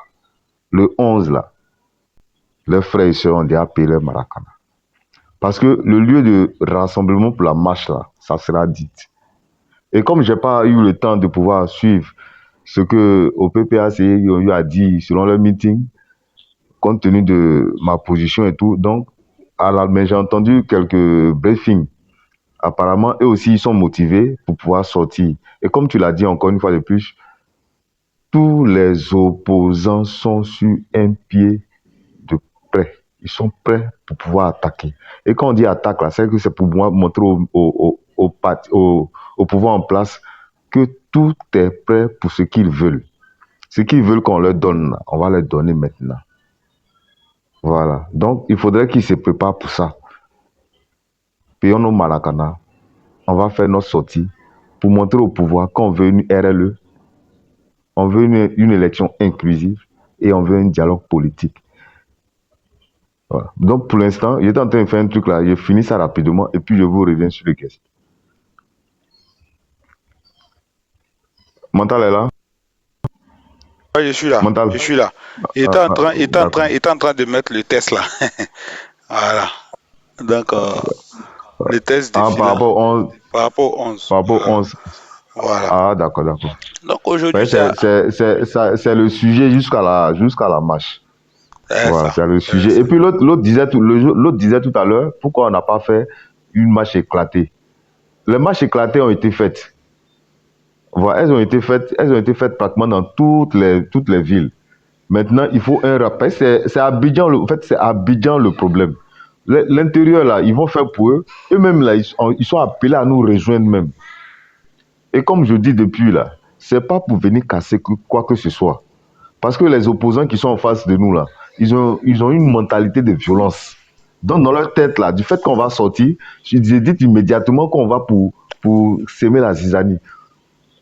leurs frères et sœurs ont déjà payé leur maracana. Parce que le lieu de rassemblement pour la marche, là, ça sera dit. Et comme je n'ai pas eu le temps de pouvoir suivre ce que au PPAC, ils ont eu à dire selon leur meeting, compte tenu de ma position et tout, donc, mais j'ai entendu quelques briefings. Apparemment, eux aussi, ils sont motivés pour pouvoir sortir. Et comme tu l'as dit encore une fois de plus, tous les opposants sont sur un pied de près. Ils sont prêts pour pouvoir attaquer. Et quand on dit attaque, là, c'est que c'est pour montrer au pouvoir en place que tout est prêt pour ce qu'ils veulent. Ce qu'ils veulent qu'on leur donne, on va leur donner maintenant. Voilà. Donc, il faudrait qu'ils se préparent pour ça. Payons nos maracana. On va faire notre sortie pour montrer au pouvoir qu'on veut une RLE, on veut une élection inclusive et on veut un dialogue politique. Voilà. Donc, pour l'instant, j'étais en train de faire un truc là, je finis ça rapidement et puis je vous reviens sur les questions. Mental est là? Ouais, je suis là. Mental. Je suis là. Il était en train de mettre le test là. Voilà. Donc, le test par rapport au 11. Par rapport au 11. Par rapport au 11. Voilà. Ah, d'accord. Donc, aujourd'hui, ouais, c'est le sujet jusqu'à la marche. Voilà, c'est le sujet. Et puis l'autre disait tout à l'heure, pourquoi on n'a pas fait une marche éclatée? Les marches éclatées ont été faites. Voilà, elles ont été faites pratiquement dans toutes les villes. Maintenant, il faut un rappel. C'est Abidjan, en fait, c'est Abidjan le problème. L'intérieur, là, ils vont faire pour eux. Eux-mêmes, là, ils sont appelés à nous rejoindre même. Et comme je dis depuis, là, c'est pas pour venir casser quoi que ce soit. Parce que les opposants qui sont en face de nous, là, ils ont une mentalité de violence. Donc, dans leur tête, là, du fait qu'on va sortir, je dis immédiatement qu'on va pour s'aimer la zizanie.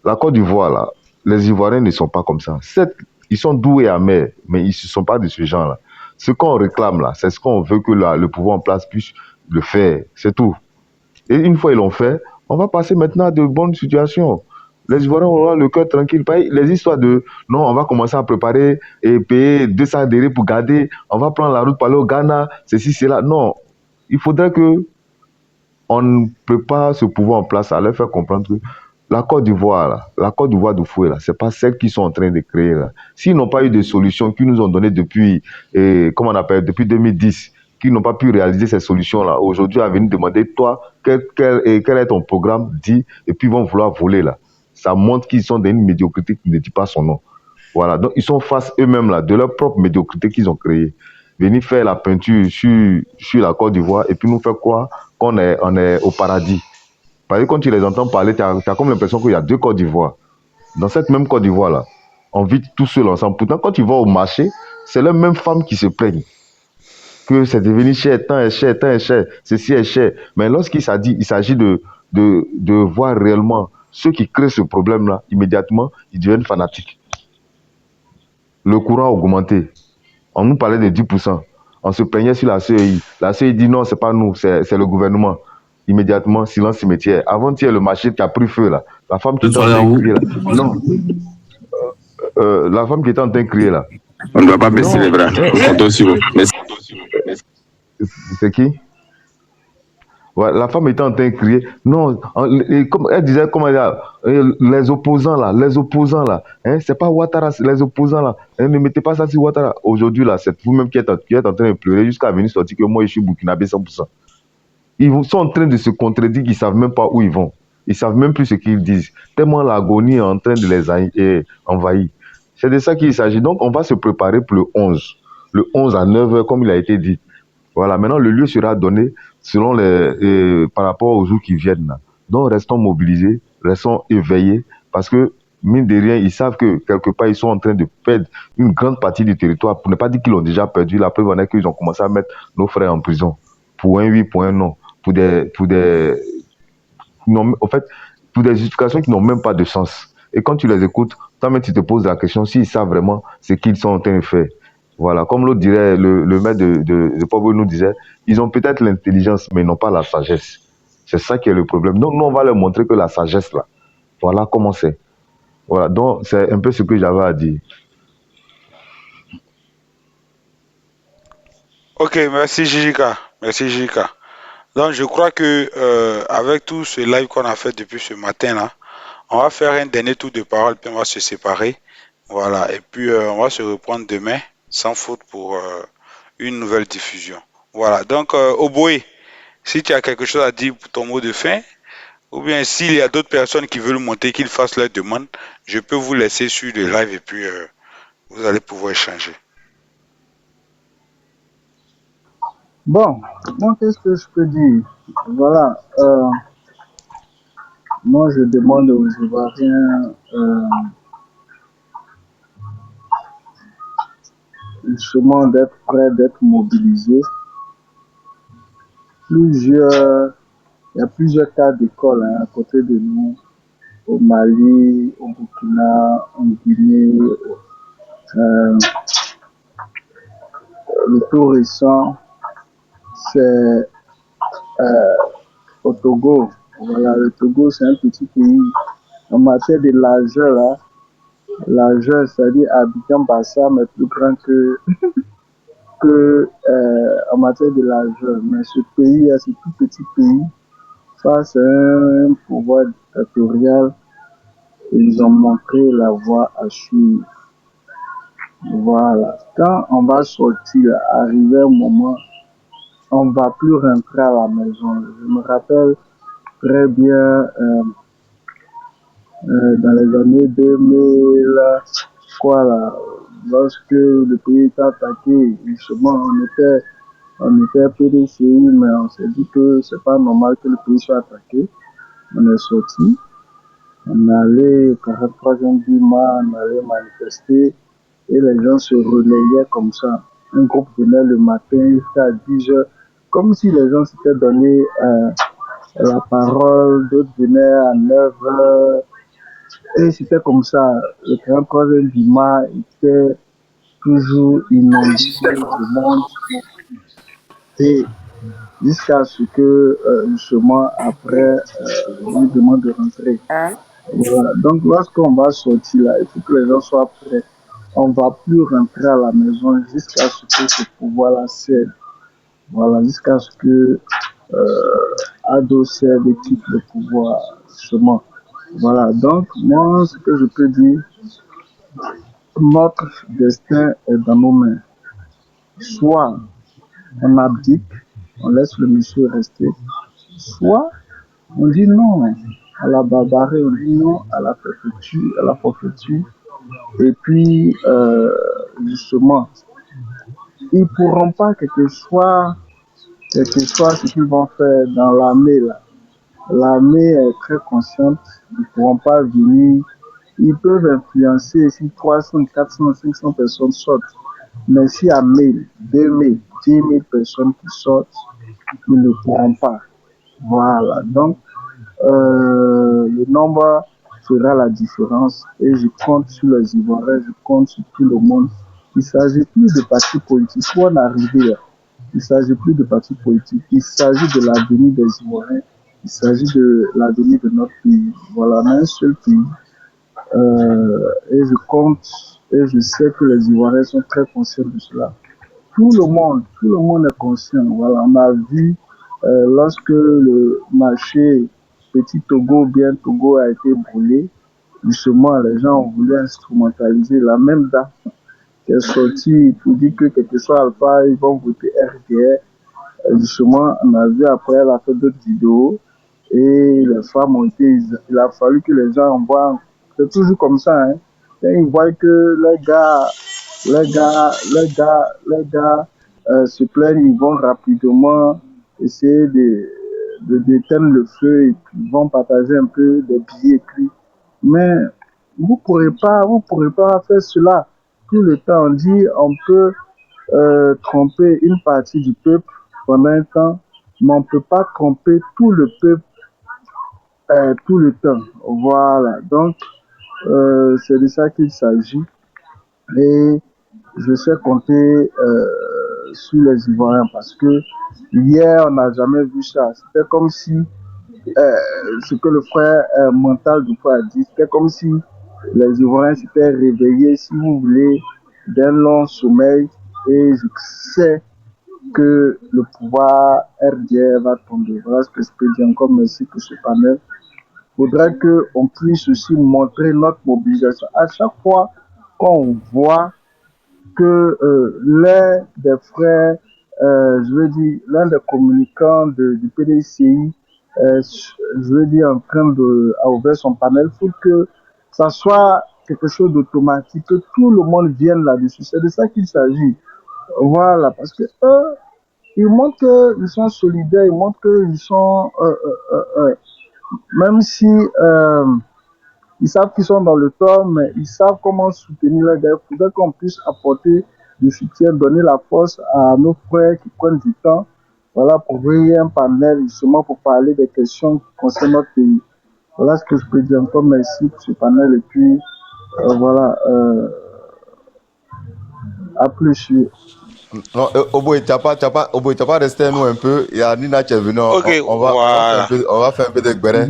La Côte d'Ivoire, là, les Ivoiriens ne sont pas comme ça. Certes, ils sont doux et amers, mais ils ne sont pas de ce genre-là. Ce qu'on réclame, là, c'est ce qu'on veut que le pouvoir en place puisse le faire. C'est tout. Et une fois ils l'ont fait, on va passer maintenant à de bonnes situations. Les Ivoiriens auront le cœur tranquille. Les histoires de non, on va commencer à préparer et payer 200 dirhams pour garder, on va prendre la route pour aller au Ghana, ceci, cela. Non, il faudrait que on prépare ce pouvoir en place à leur faire comprendre que la Côte d'Ivoire de Fouet, là, c'est pas celle qu'ils sont en train de créer. Là. S'ils n'ont pas eu de solutions qu'ils nous ont données depuis 2010, qu'ils n'ont pas pu réaliser ces solutions-là, aujourd'hui, à venir demander, toi, quel est ton programme, dit, et puis ils vont vouloir voler, là. Ça montre qu'ils sont dans une médiocrité qui ne dit pas son nom. Voilà. Donc, ils sont face eux-mêmes, là, de leur propre médiocrité qu'ils ont créée. Venir faire la peinture sur la Côte d'Ivoire et puis nous faire croire qu'on est au paradis. Parce que quand tu les entends parler, tu as comme l'impression qu'il y a deux Côtes d'Ivoire. Dans cette même Côte d'Ivoire-là, on vit tous seuls ensemble. Pourtant, quand tu vas au marché, c'est les mêmes femmes qui se plaignent. Que c'est devenu cher, tant est cher, ceci est cher. Mais lorsqu'il s'agit de voir réellement ceux qui créent ce problème-là, immédiatement, ils deviennent fanatiques. Le courant a augmenté. On nous parlait de 10%. On se plaignait sur la CEI. La CEI dit non, c'est pas nous, c'est le gouvernement. Immédiatement, silence cimetière. Avant-hier, le marché qui a pris feu, là. La femme qui était en train de crier, là. Non. La femme qui était en train de crier, là. On ne doit pas baisser les bras. C'est qui? Voilà, la femme était en train de crier. Non, comme elle disait, comme elle les opposants là, hein, c'est pas Ouattara, c'est les opposants là. Hein, ne mettez pas ça sur Ouattara. Aujourd'hui là, c'est vous-même qui êtes en train de pleurer jusqu'à venir sortir que moi je suis burkinabé 100%. Sont en train de se contredire qu'ils savent même pas où ils vont. Ils savent même plus ce qu'ils disent. Tellement l'agonie est en train de les envahir. C'est de ça qu'il s'agit. Donc, on va se préparer pour le 11. Le 11 à 9 h, comme il a été dit. Voilà. Maintenant, le lieu sera donné selon par rapport aux jours qui viennent. Là. Donc, restons mobilisés, restons éveillés, parce que, mine de rien, ils savent que quelque part, ils sont en train de perdre une grande partie du territoire. Pour ne pas dire qu'ils l'ont déjà perdu, la preuve en est qu'ils ont commencé à mettre nos frères en prison. Pour un oui, pour un non. Non, en fait, pour des justifications qui n'ont même pas de sens. Et quand tu les écoutes, toi-même, tu te poses la question s'ils savent vraiment ce qu'ils sont en train de faire. Voilà, comme l'autre dirait, le maître de Pablo nous disait, ils ont peut-être l'intelligence, mais ils n'ont pas la sagesse. C'est ça qui est le problème. Donc, nous, on va leur montrer que la sagesse, là, voilà comment c'est. Voilà, donc c'est un peu ce que j'avais à dire. Ok, merci Jijika. Merci Jijika. Donc, je crois que avec tout ce live qu'on a fait depuis ce matin là, on va faire un dernier tour de parole, puis on va se séparer. Voilà, et puis on va se reprendre demain, sans faute, pour une nouvelle diffusion. Voilà, donc Oboé, si tu as quelque chose à dire pour ton mot de fin, ou bien s'il y a d'autres personnes qui veulent monter, qu'ils fassent leur demande, je peux vous laisser sur le live et puis vous allez pouvoir échanger. Bon, moi, qu'est-ce que je peux dire? Voilà, moi, je demande aux Ivoiriens justement d'être prêts, d'être mobilisés. Il y a plusieurs cas d'école à côté de nous, au Mali, au Burkina, en Guinée. Le tout récent, c'est au Togo. Voilà, le Togo, c'est un petit pays. En matière de largeur, c'est-à-dire Abidjan-Bassam est plus grand que en matière de largeur. Mais ce pays, ce tout petit pays, face à un pouvoir dictatorial, ils ont montré la voie à suivre. Voilà. Quand on va sortir, arriver un moment, on ne va plus rentrer à la maison. Je me rappelle très bien dans les années 2000, quoi là, lorsque le pays était attaqué, justement, on était PDCI, mais on s'est dit que c'est pas normal que le pays soit attaqué. On est sorti, on allait au 43e Bima, on allait manifester, et les gens se relayaient comme ça. Un groupe venait le matin jusqu'à 10 h, comme si les gens s'étaient donné la parole, d'autres venaient à 9 h. Et c'était comme ça. Le 43e Bima était toujours inondé de monde. Et jusqu'à ce que, justement, après, on lui demande de rentrer. Voilà. Donc, lorsqu'on va sortir là, il faut que les gens soient prêts. On ne va plus rentrer à la maison jusqu'à ce que ce pouvoir-là cède. Voilà, jusqu'à ce que Ado cède et quitte le pouvoir, justement. Voilà, donc, moi, ce que je peux dire, notre destin est dans nos mains. Soit on abdique, on laisse le monsieur rester, soit on dit non à la barbarie, on dit non à la forfaiture, et puis justement, ils ne pourront pas, quel que soit ce qu'ils vont faire dans l'armée là. L'armée est très consciente, ils ne pourront pas venir, ils peuvent influencer si 300, 400, 500 personnes sortent. Mais s'il y a 1000, 2000, 10 000 personnes qui sortent, ils ne pourront pas. Voilà. Donc, le nombre fera la différence et je compte sur les Ivoiriens, je compte sur tout le monde. Il ne s'agit plus de partis politiques. Où on est arrivé là, il ne s'agit plus de partis politiques. Il s'agit de l'avenir des Ivoiriens. Il s'agit de l'avenir de notre pays. Voilà, on a un seul pays. Et je compte et je sais que les Ivoiriens sont très conscients de cela. Tout le monde est conscient. Voilà, on a vu lorsque le marché Petit Togo, bien Togo a été brûlé, justement, les gens ont voulu instrumentaliser la même date qui est sortie pour dire que quel que soit Alpha, ils vont voter RDR. Justement, on a vu après, elle a fait d'autres vidéos et les femmes ont été, il a fallu que les gens envoient, c'est toujours comme ça, hein. Quand ils voient que les gars se plaignent, ils vont rapidement essayer d'éteindre le feu et puis ils vont partager un peu des billets écrits. Mais vous pourrez pas faire cela tout le temps. On dit, on peut tromper une partie du peuple pendant un temps, mais on ne peut pas tromper tout le peuple tout le temps. Voilà. Donc, c'est de ça qu'il s'agit. Et je sais compter sur les Ivoiriens parce que hier, on n'a jamais vu ça. C'était comme si, ce que le frère mental du frère a dit, c'était comme si les Ivoiriens s'étaient réveillés, si vous voulez, d'un long sommeil. Et je sais que le pouvoir RDR va tomber. Voilà ce que je peux dire encore. Merci pour ce panel. Il faudrait qu'on puisse aussi montrer notre mobilisation. À chaque fois qu'on voit que l'un des frères, je veux dire, l'un des communicants du PDCI, je veux dire, en train d'ouvrir son panel, il faut que ça soit quelque chose d'automatique, que tout le monde vienne là-dessus. C'est de ça qu'il s'agit. Voilà, parce que eux, ils montrent qu'ils sont solidaires, ils montrent qu'ils sont, même si ils savent qu'ils sont dans le tort, mais ils savent comment soutenir les gars. Il faudrait qu'on puisse apporter du soutien, donner la force à nos frères qui prennent du temps, voilà, pour ouvrir un panel justement pour parler des questions qui concernent notre pays. Voilà ce que je peux dire encore. Merci pour ce panel et puis voilà, à plus. Non, Oboy, Oboy, t'as pas resté nous un peu. Il y a Nina qui est venue. Ok, voilà. On va faire un peu de guéré.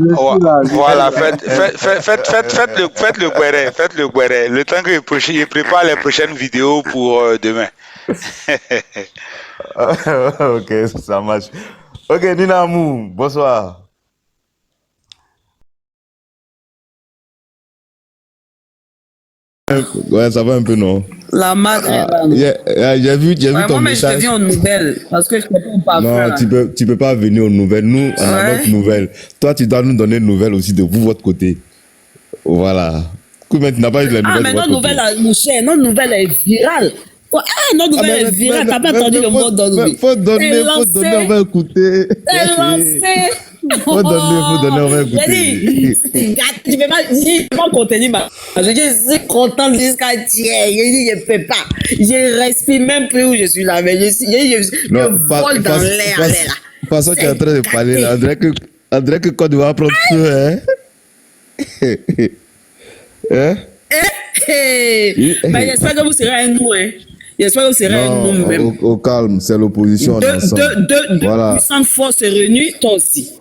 Voilà, faites le guéré, faites le guéré. Le temps que je prépare les prochaines vidéos pour demain. Ok, ça marche. Ok, Nina Amou, bonsoir. Ouais, ça va un peu, non? La madre. J'ai vu ton Mais je message. viens aux nouvelles parce que je ne peux pas faire. Non, tu peux pas venir aux nouvelles. Nous, on a notre nouvelle. Toi, tu dois nous donner une nouvelle aussi de vous, votre côté. Voilà. Comment tu n'as pas eu les nouvelles mais de votre notre côté? nouvelle, mon cher, notre nouvelle est virale. Notre nouvelle est virale. T'as pas entendu le mot d'aujourd'hui. Faut donner, on va écouter. C'est lancé. Faut donner, on va écouter. Je ne peux pas contenir ma. Je suis contente jusqu'à hier. Je ne peux pas. Je respire même plus où je suis là. Mais je vole dans l'air. De toute façon, tu es en train de parler là. On dirait que Côte d'Ivoire prend feu, hein? Hein? Mais j'espère que vous serez un nous, hein. J'espère que vous serez un nous même. Au calme, c'est l'opposition. Deux puissantes forces réunies, toi aussi.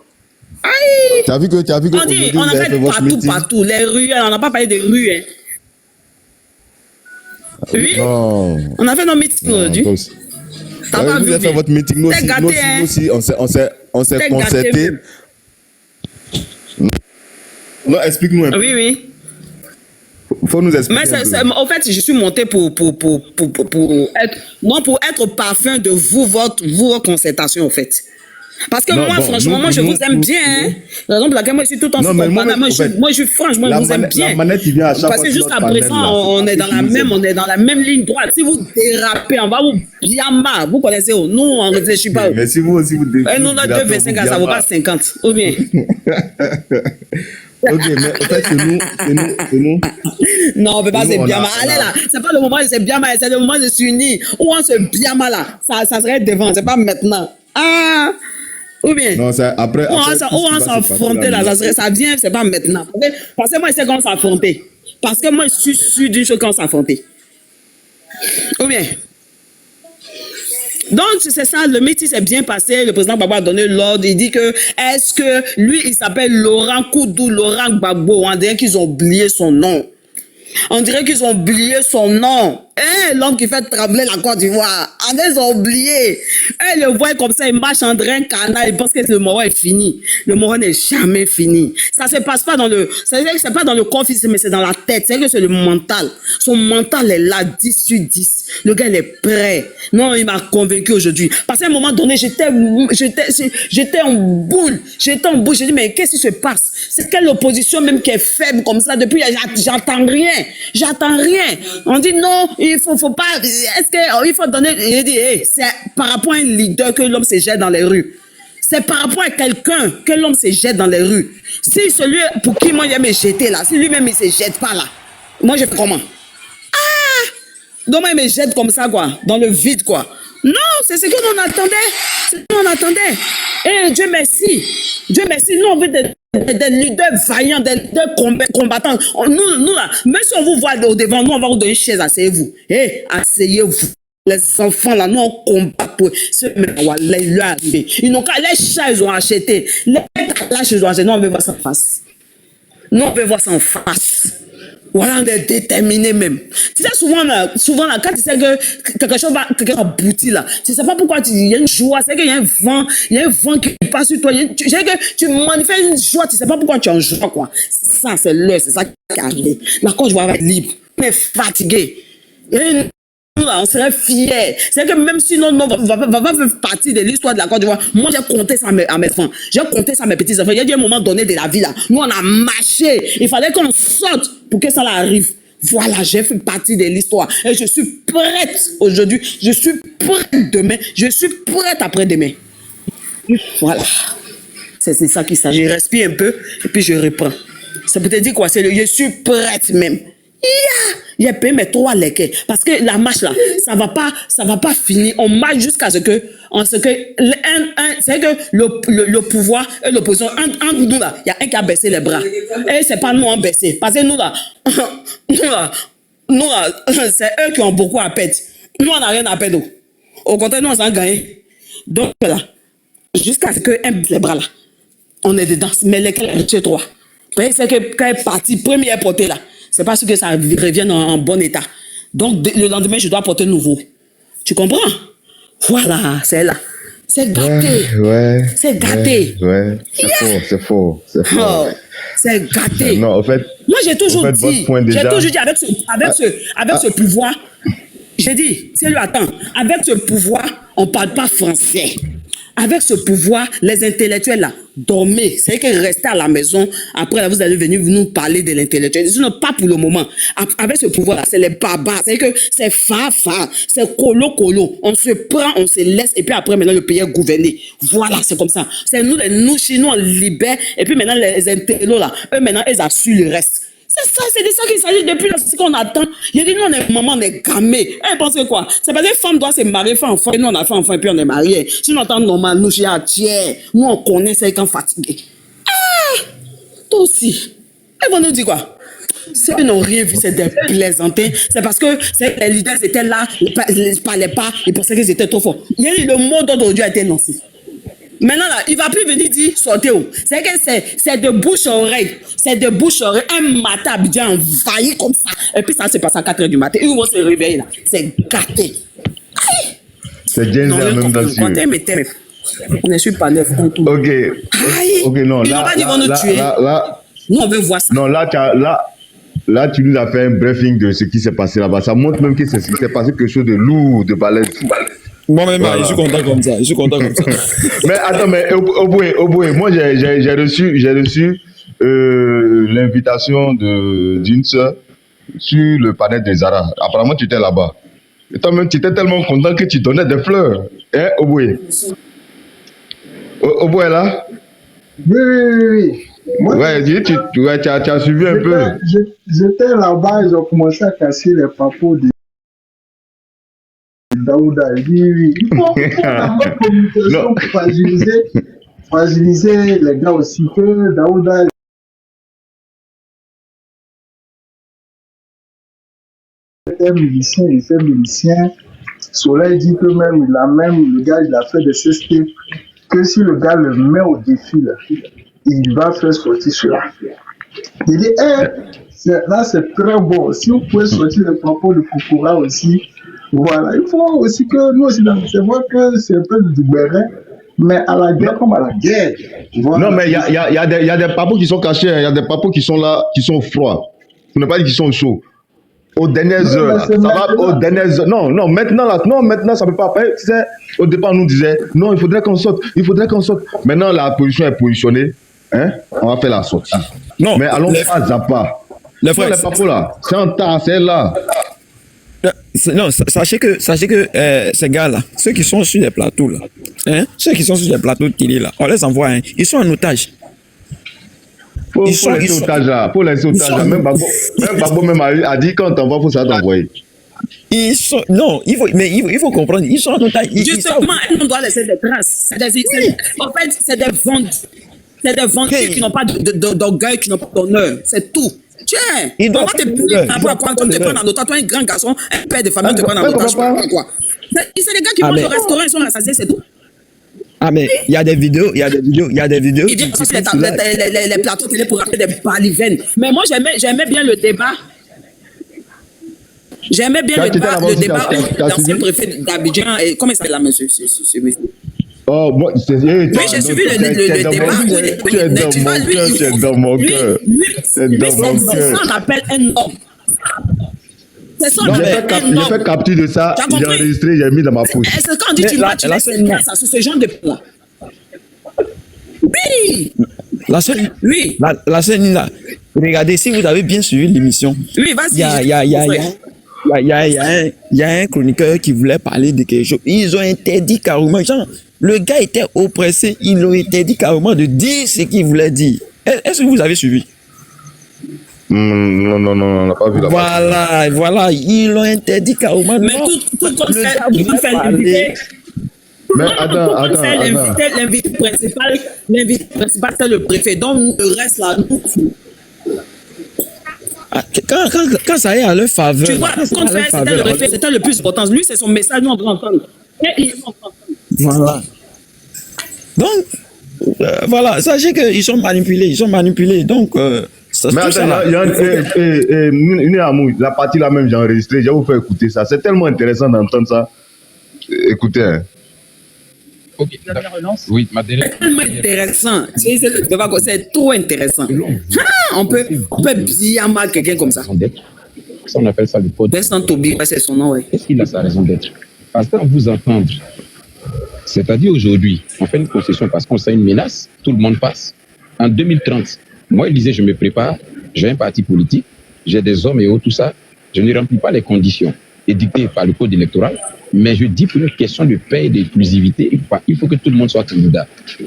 Tu as vu que on dit, on a fait partout. Les rues, on n'a pas parlé des rues, hein. Oui? Non. On a fait nos meetings aujourd'hui. T'as pas vu? Vous avez fait votre meeting, nous aussi, on s'est concerté. Non, explique-nous un peu. Oui. Faut nous expliquer. Mais en fait, je suis monté pour être parfum de vos concertations, en fait. Parce que moi, franchement, je vous aime bien. Hein. La raison pour laquelle moi, je suis tout en train de moi, je suis franchement, je vous aime bien. Parce que jusqu'à présent, on est dans la même ligne droite. Si vous dérapez, on va vous bien mal. Vous connaissez, nous, on ne réfléchit pas. Mais si vous aussi, vous dérapez. Nous, notre 2,25, ça ne vaut pas 50. Ou bien. Ok, mais en fait, c'est nous. Non, on ne peut pas se bien mal. Allez là, c'est pas le moment de se bien mal, c'est le moment de s'unir. Où on se bien mal là, ça serait devant, c'est pas maintenant. Ou bien, non, après on s'affronter là, ça vient, c'est pas maintenant. Parce que moi, je sais qu'on s'affronter. Parce que moi, je suis sûr d'une chose qu'on s'affronter. Ou bien. Donc, c'est ça, le meeting s'est bien passé. Le président Gbagbo a donné l'ordre. Il dit que, est-ce que lui, il s'appelle Laurent Koudou, Laurent Gbagbo. On dirait qu'ils ont oublié son nom. On dirait qu'ils ont oublié son nom. L'homme qui fait trembler la Côte d'Ivoire. Ils ont oublié. Ils le voient comme ça, il marche en drain canal, ils pensent que le moment est fini. Le moment n'est jamais fini. Ça se passe pas dans le, c'est pas dans le corps physique, mais c'est dans la tête. C'est que c'est le mental. Son mental est là, 10 sur 10. Le gars, il est prêt. Non, il m'a convaincu aujourd'hui. Parce qu'à un moment donné, j'étais en boule. J'ai dit, mais qu'est-ce qui se passe? C'est quelle opposition même qui est faible comme ça? Depuis, j'attends rien. J'attends rien. On dit non, il faut pas, est-ce qu'il faut donner, il dit, c'est par rapport à un leader que l'homme se jette dans les rues. C'est par rapport à quelqu'un que l'homme se jette dans les rues. Si celui pour qui moi, il me jeter là, si lui-même il se jette pas là, moi je fais comment? Donc moi, il me jette comme ça, quoi, dans le vide, quoi. Non, c'est ce que l'on attendait. C'est ce que l'on attendait. Et Dieu merci. Dieu merci. Nous, on veut des leaders vaillants, des leaders combattants. Nous, là, même si on vous voit au devant, nous, on va vous donner une chaise, asseyez-vous. Asseyez-vous. Les enfants, là, nous, on combat pour ceux qui arrivé. Ils n'ont qu'à, les chats, ils ont acheté. Les calaches, ils ont acheté. Nous, on veut voir ça en face. Nous, on veut voir ça en face. Voilà, on est déterminé même. Tu sais, souvent là, quand tu sais que quelque chose va aboutir là, tu sais pas pourquoi il y a une joie, c'est qu'il y a un vent qui passe sur toi. Tu sais que tu manifestes une joie, tu sais pas pourquoi tu es en joie, quoi. Ça, c'est l'heure, c'est ça qui arrive. La Côte d'Ivoire va être libre. On est fatigué. Et nous, là, on serait fiers. C'est que même si non, va faire partie de l'histoire de la Côte d'Ivoire, moi, j'ai compté ça à mes enfants. J'ai compté ça à mes petits-enfants. Il y a eu un moment donné de la vie, là. Nous, on a marché. Il fallait qu'on sorte pour que ça arrive. Voilà, j'ai fait partie de l'histoire. Et je suis prête aujourd'hui. Je suis prête demain. Je suis prête après-demain. Voilà. C'est ça qu'il s'agit. Je respire un peu et puis je reprends. Ça peut te dire quoi? Je suis prête même. Il y a payé mes 3 lequets. Parce que la marche là, ça va pas finir. On marche jusqu'à ce que c'est que le pouvoir et l'opposition, entre nous là, il y a un qui a baissé les bras. Et c'est pas nous en baissé. Parce que nous là, c'est eux qui ont beaucoup à perdre. Nous, on n'a rien à perdre. Au contraire, nous, on s'en gagne. Donc là, jusqu'à ce qu'un baisse les bras là, on est dedans. Mais lesquels, c'est 3. C'est que quand elle est partie, première portée là, c'est pas sûr que ça revienne en bon état. Donc, le lendemain, je dois porter nouveau. Tu comprends? Voilà, c'est là. C'est gâté. Ouais. C'est gâté. Ouais. C'est faux. Oh, c'est gâté. Non, en fait. Moi, j'ai toujours dit avec ce pouvoir, j'ai dit, c'est lui, attends, avec ce pouvoir, on ne parle pas français. Avec ce pouvoir, les intellectuels là, dormez. C'est que restez à la maison. Après, là, vous allez venir nous parler de l'intellectuel. Sinon, pas pour le moment. Avec ce pouvoir là, c'est les barbares. C'est que c'est fa-fa. C'est colo-colo. On se prend, on se laisse. Et puis après, maintenant, le pays est gouverné. Voilà, c'est comme ça. C'est nous, chez nous, on libère. Et puis maintenant, les intellectuels là, eux, maintenant, ils assurent le reste. C'est ça, c'est de ça qu'il s'agit depuis là, c'est ce qu'on attend. Il a dit, nous, on est maman, on est gamés. Elle pense que quoi? C'est parce que les femmes doivent se marier, faire enfant, et nous, on a fait enfant, et puis on est mariés. Sinon, on attend normal, nous, chez Atier. Nous, on connaît ces gens fatigués. Toi aussi. Elles vont nous dire quoi? Ceux qui n'ont rien vu, c'est des plaisantins. C'est parce que les leaders étaient là, ils ne parlaient pas, ils pensaient qu'ils étaient trop forts. Il y a eu le mot d'aujourd'hui a été lancé. Maintenant, là, il ne va plus venir dire sortez où. C'est que c'est de bouche à oreille. C'est de bouche à oreille. Un matin, bien envahi comme ça. Et puis ça se passe à 4h du matin. Ils vont se réveiller là. C'est gâté. C'est James en même temps. On ne suit pas neuf. Ok, non. Ils n'ont pas dit qu'ils vont nous tuer. Nous, on veut voir ça. Non, là, tu nous as fait un briefing de ce qui s'est passé là-bas. Ça montre même qu'il s'est passé quelque chose de lourd, de balèze. Moi-même, voilà. Je suis content comme ça. Mais attends, mais Oboué, moi j'ai reçu l'invitation d'une sœur sur le panel des Zara. Apparemment, tu étais là-bas. Et toi-même, tu étais tellement content que tu donnais des fleurs. Hein, Oboué? Oboué là? Oui. Moi, ouais, tu as suivi un peu. J'étais là-bas, ils ont commencé à casser les papos de Daouda. Oui. Il faut la bonne communication pour fragiliser les gars aussi. Que Daouda était musicien, il fait musicien. Soleil dit que même, le gars, il a fait des CST. Que si le gars le met au défi, là, il va faire sortir cela. Il dit, Là, c'est très bon. Si vous pouvez sortir les propos de Koukoura aussi, voilà. Il faut aussi que nous aussi, c'est vrai que c'est un peu du béret, mais à la guerre comme à la guerre. Voilà. Non, mais il y a des papos qui sont cachés, il y a des papos qui sont là, qui sont froids. Vous n'avez pas dit qu'ils sont chauds. Aux dernières heures, là, ça va aux dernières heures. Non, maintenant, ça ne peut pas. Tu sais, au départ, on nous disait, non, il faudrait qu'on sorte. Maintenant, la position est positionnée. Hein? On va faire la sortie. Non, mais allons pas à pas. Les papos là, c'est un tas, c'est là. Non, sachez que ces gars-là, ceux qui sont sur les plateaux là, hein, ceux qui sont sur les plateaux de télé là, on les envoie, hein, ils sont en otage. Faut laisser otage là. Même Babo même a dit quand t'envoies, faut ça t'envoyer. Non, il faut comprendre, ils sont en otage. Justement, on doit laisser des traces. En fait, c'est des vendus. C'est des vendus qui n'ont pas d'orgueil, qui n'ont pas d'honneur. C'est tout. Tiens, on va te prendre en otage. Toi, un grand garçon, un père de famille, on te prend en otage. C'est des gars qui vont au restaurant, ils sont rassasiés, c'est tout. Ah, mais il y a des vidéos. Ils viennent sur les plateaux télé pour raconter des balivernes. Mais moi, j'aimais bien le débat. J'aimais bien le débat l'ancien préfet d'Abidjan. Comment il s'appelle là, monsieur? Oh, moi, oui, j'ai suivi le débat. Tu es dans mon cœur. C'est ça qu'on appelle un homme. C'est ça qu'on appelle un homme. J'ai fait capture de ça, j'ai enregistré, j'ai mis dans ma poche. C'est quand on dit tu vas, tu laisses une grâce à ce genre de points. Oui. La seule là. Regardez, si vous avez bien suivi l'émission. Oui, vas-y. Il y a un chroniqueur qui voulait parler de quelque chose. Ils ont interdit carrément. Genre, le gars était oppressé. Ils ont interdit carrément de dire ce qu'il voulait dire. Est-ce que vous avez suivi? Non, on n'a pas vu la Voilà. Ils l'ont interdit carrément. Mais tout comme ça, ils vont faire l'invité. Mais attends. L'invité principal, c'est le préfet. Donc, le reste là, nous. Quand ça est à leur faveur. Tu vois, quand c'était le préfet, c'était le plus important. Lui, c'est son message, nous, on doit entendre. Voilà. Donc, voilà, sachez qu'ils sont manipulés. Donc, mais attends, il y a la partie là même, j'ai enregistré, je vais vous faire écouter ça. C'est tellement intéressant d'entendre ça. Écoutez. Hein. Ok, oui, Madeleine. C'est tellement intéressant. C'est trop intéressant. On peut bien mal quelqu'un comme ça. Ça, on appelle ça le code. Vincent Tobi, c'est son nom, oui. Est-ce qu'il a sa raison d'être? Parce qu'à vous entendre, c'est-à-dire aujourd'hui, on fait une concession parce qu'on sent une menace, tout le monde passe. En 2030, moi, il disait, je me prépare, j'ai un parti politique, j'ai des hommes et autres, tout ça. Je ne remplis pas les conditions édictées par le code électoral, mais je dis pour une question de paix et d'inclusivité, il faut que tout le monde soit candidat.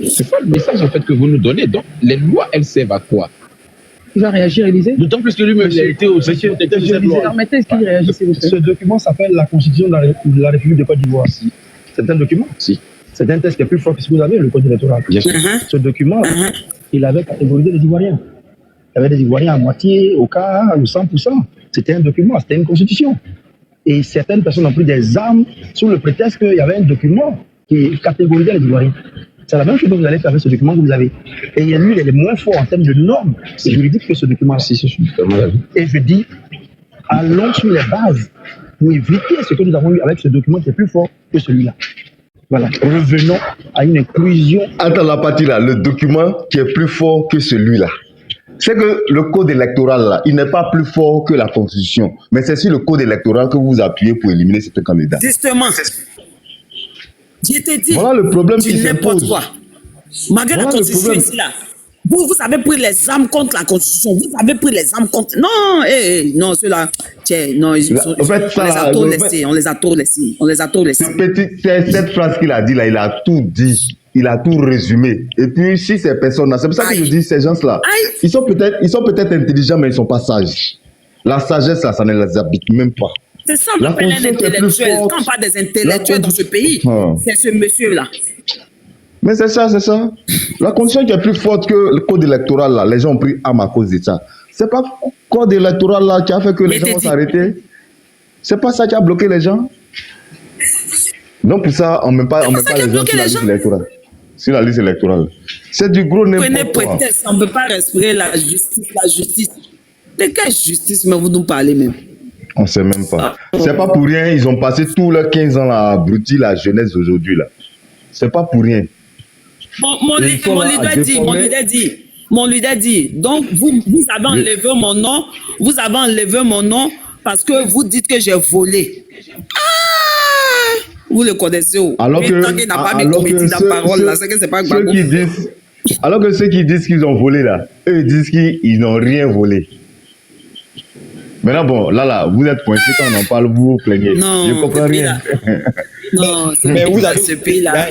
C'est pas le message en fait que vous nous donnez. Donc, les lois, elles servent à quoi? Il va réagir, Élisée? D'autant plus que lui-même, il a été au cette loi. Permettez qu'il réagisse, s'il vous plaît. Ce document s'appelle la Constitution de la République de Côte d'Ivoire. C'est un document? Si. C'est un texte qui est plus fort que ce que vous avez, le code électoral. Bien sûr. Ce document, il avait catégorisé les Ivoiriens. Il y avait des Ivoiriens à moitié, au quart, au 100%. C'était un document, c'était une constitution. Et certaines personnes ont pris des armes sous le prétexte qu'il y avait un document qui catégorisait les Ivoiriens. C'est la même chose que vous allez faire avec ce document que vous avez. Et lui, il est moins fort en termes de normes juridiques que ce document. Et je dis, allons sur les bases pour éviter ce que nous avons eu avec ce document qui est plus fort que celui-là. Voilà, revenons à une inclusion. Attends la partie là, le document qui est plus fort que celui-là. C'est que le code électoral là, il n'est pas plus fort que la constitution. Mais c'est sur le code électoral que vous appuyez pour éliminer certains candidats. Justement. Je t'ai dit, voilà le problème qui n'importe s'impose. quoi. Malgré la constitution ici là, vous avez pris les armes contre la constitution. Vous avez pris les armes contre. Non, non, ceux-là, non, on les a trop laissés. Cette phrase qu'il a dit là, il a tout dit. Il a tout résumé. Et puis, si ces personnes-là, c'est pour ça que je dis, ces gens-là, ils sont peut-être intelligents, mais ils ne sont pas sages. La sagesse, là, ça ne les habite même pas. C'est ça, on appelle un intellectuel. Quand on parle des intellectuels dans ce pays, c'est ce monsieur-là. Mais c'est ça. La condition qui est plus forte que le code électoral, là, les gens ont pris arme à cause de ça. C'est pas le code électoral là qui a fait que les gens vont s'arrêter. C'est pas ça qui a bloqué les gens. Donc pour ça, on ne met pas les gens sur la liste électorale. Sur la liste électorale. C'est du gros n'importe quoi. On ne peut pas respirer la justice. De quelle justice mais vous nous parlez même? On ne sait même pas. C'est pas pour rien, ils ont passé tous leurs 15 ans à abrutir la jeunesse aujourd'hui là. C'est pas pour rien. Mon leader dit, donc vous avez enlevé mon nom, parce que vous dites que j'ai volé. Ah! Vous le connaissez où? Alors que, alors que ceux qui disent qu'ils ont volé là, eux disent qu'ils n'ont rien volé. Maintenant bon, là, vous êtes coincés quand on en parle, vous vous plaignez. Non, je comprends rien. Non, mais vous avez ce pays-là.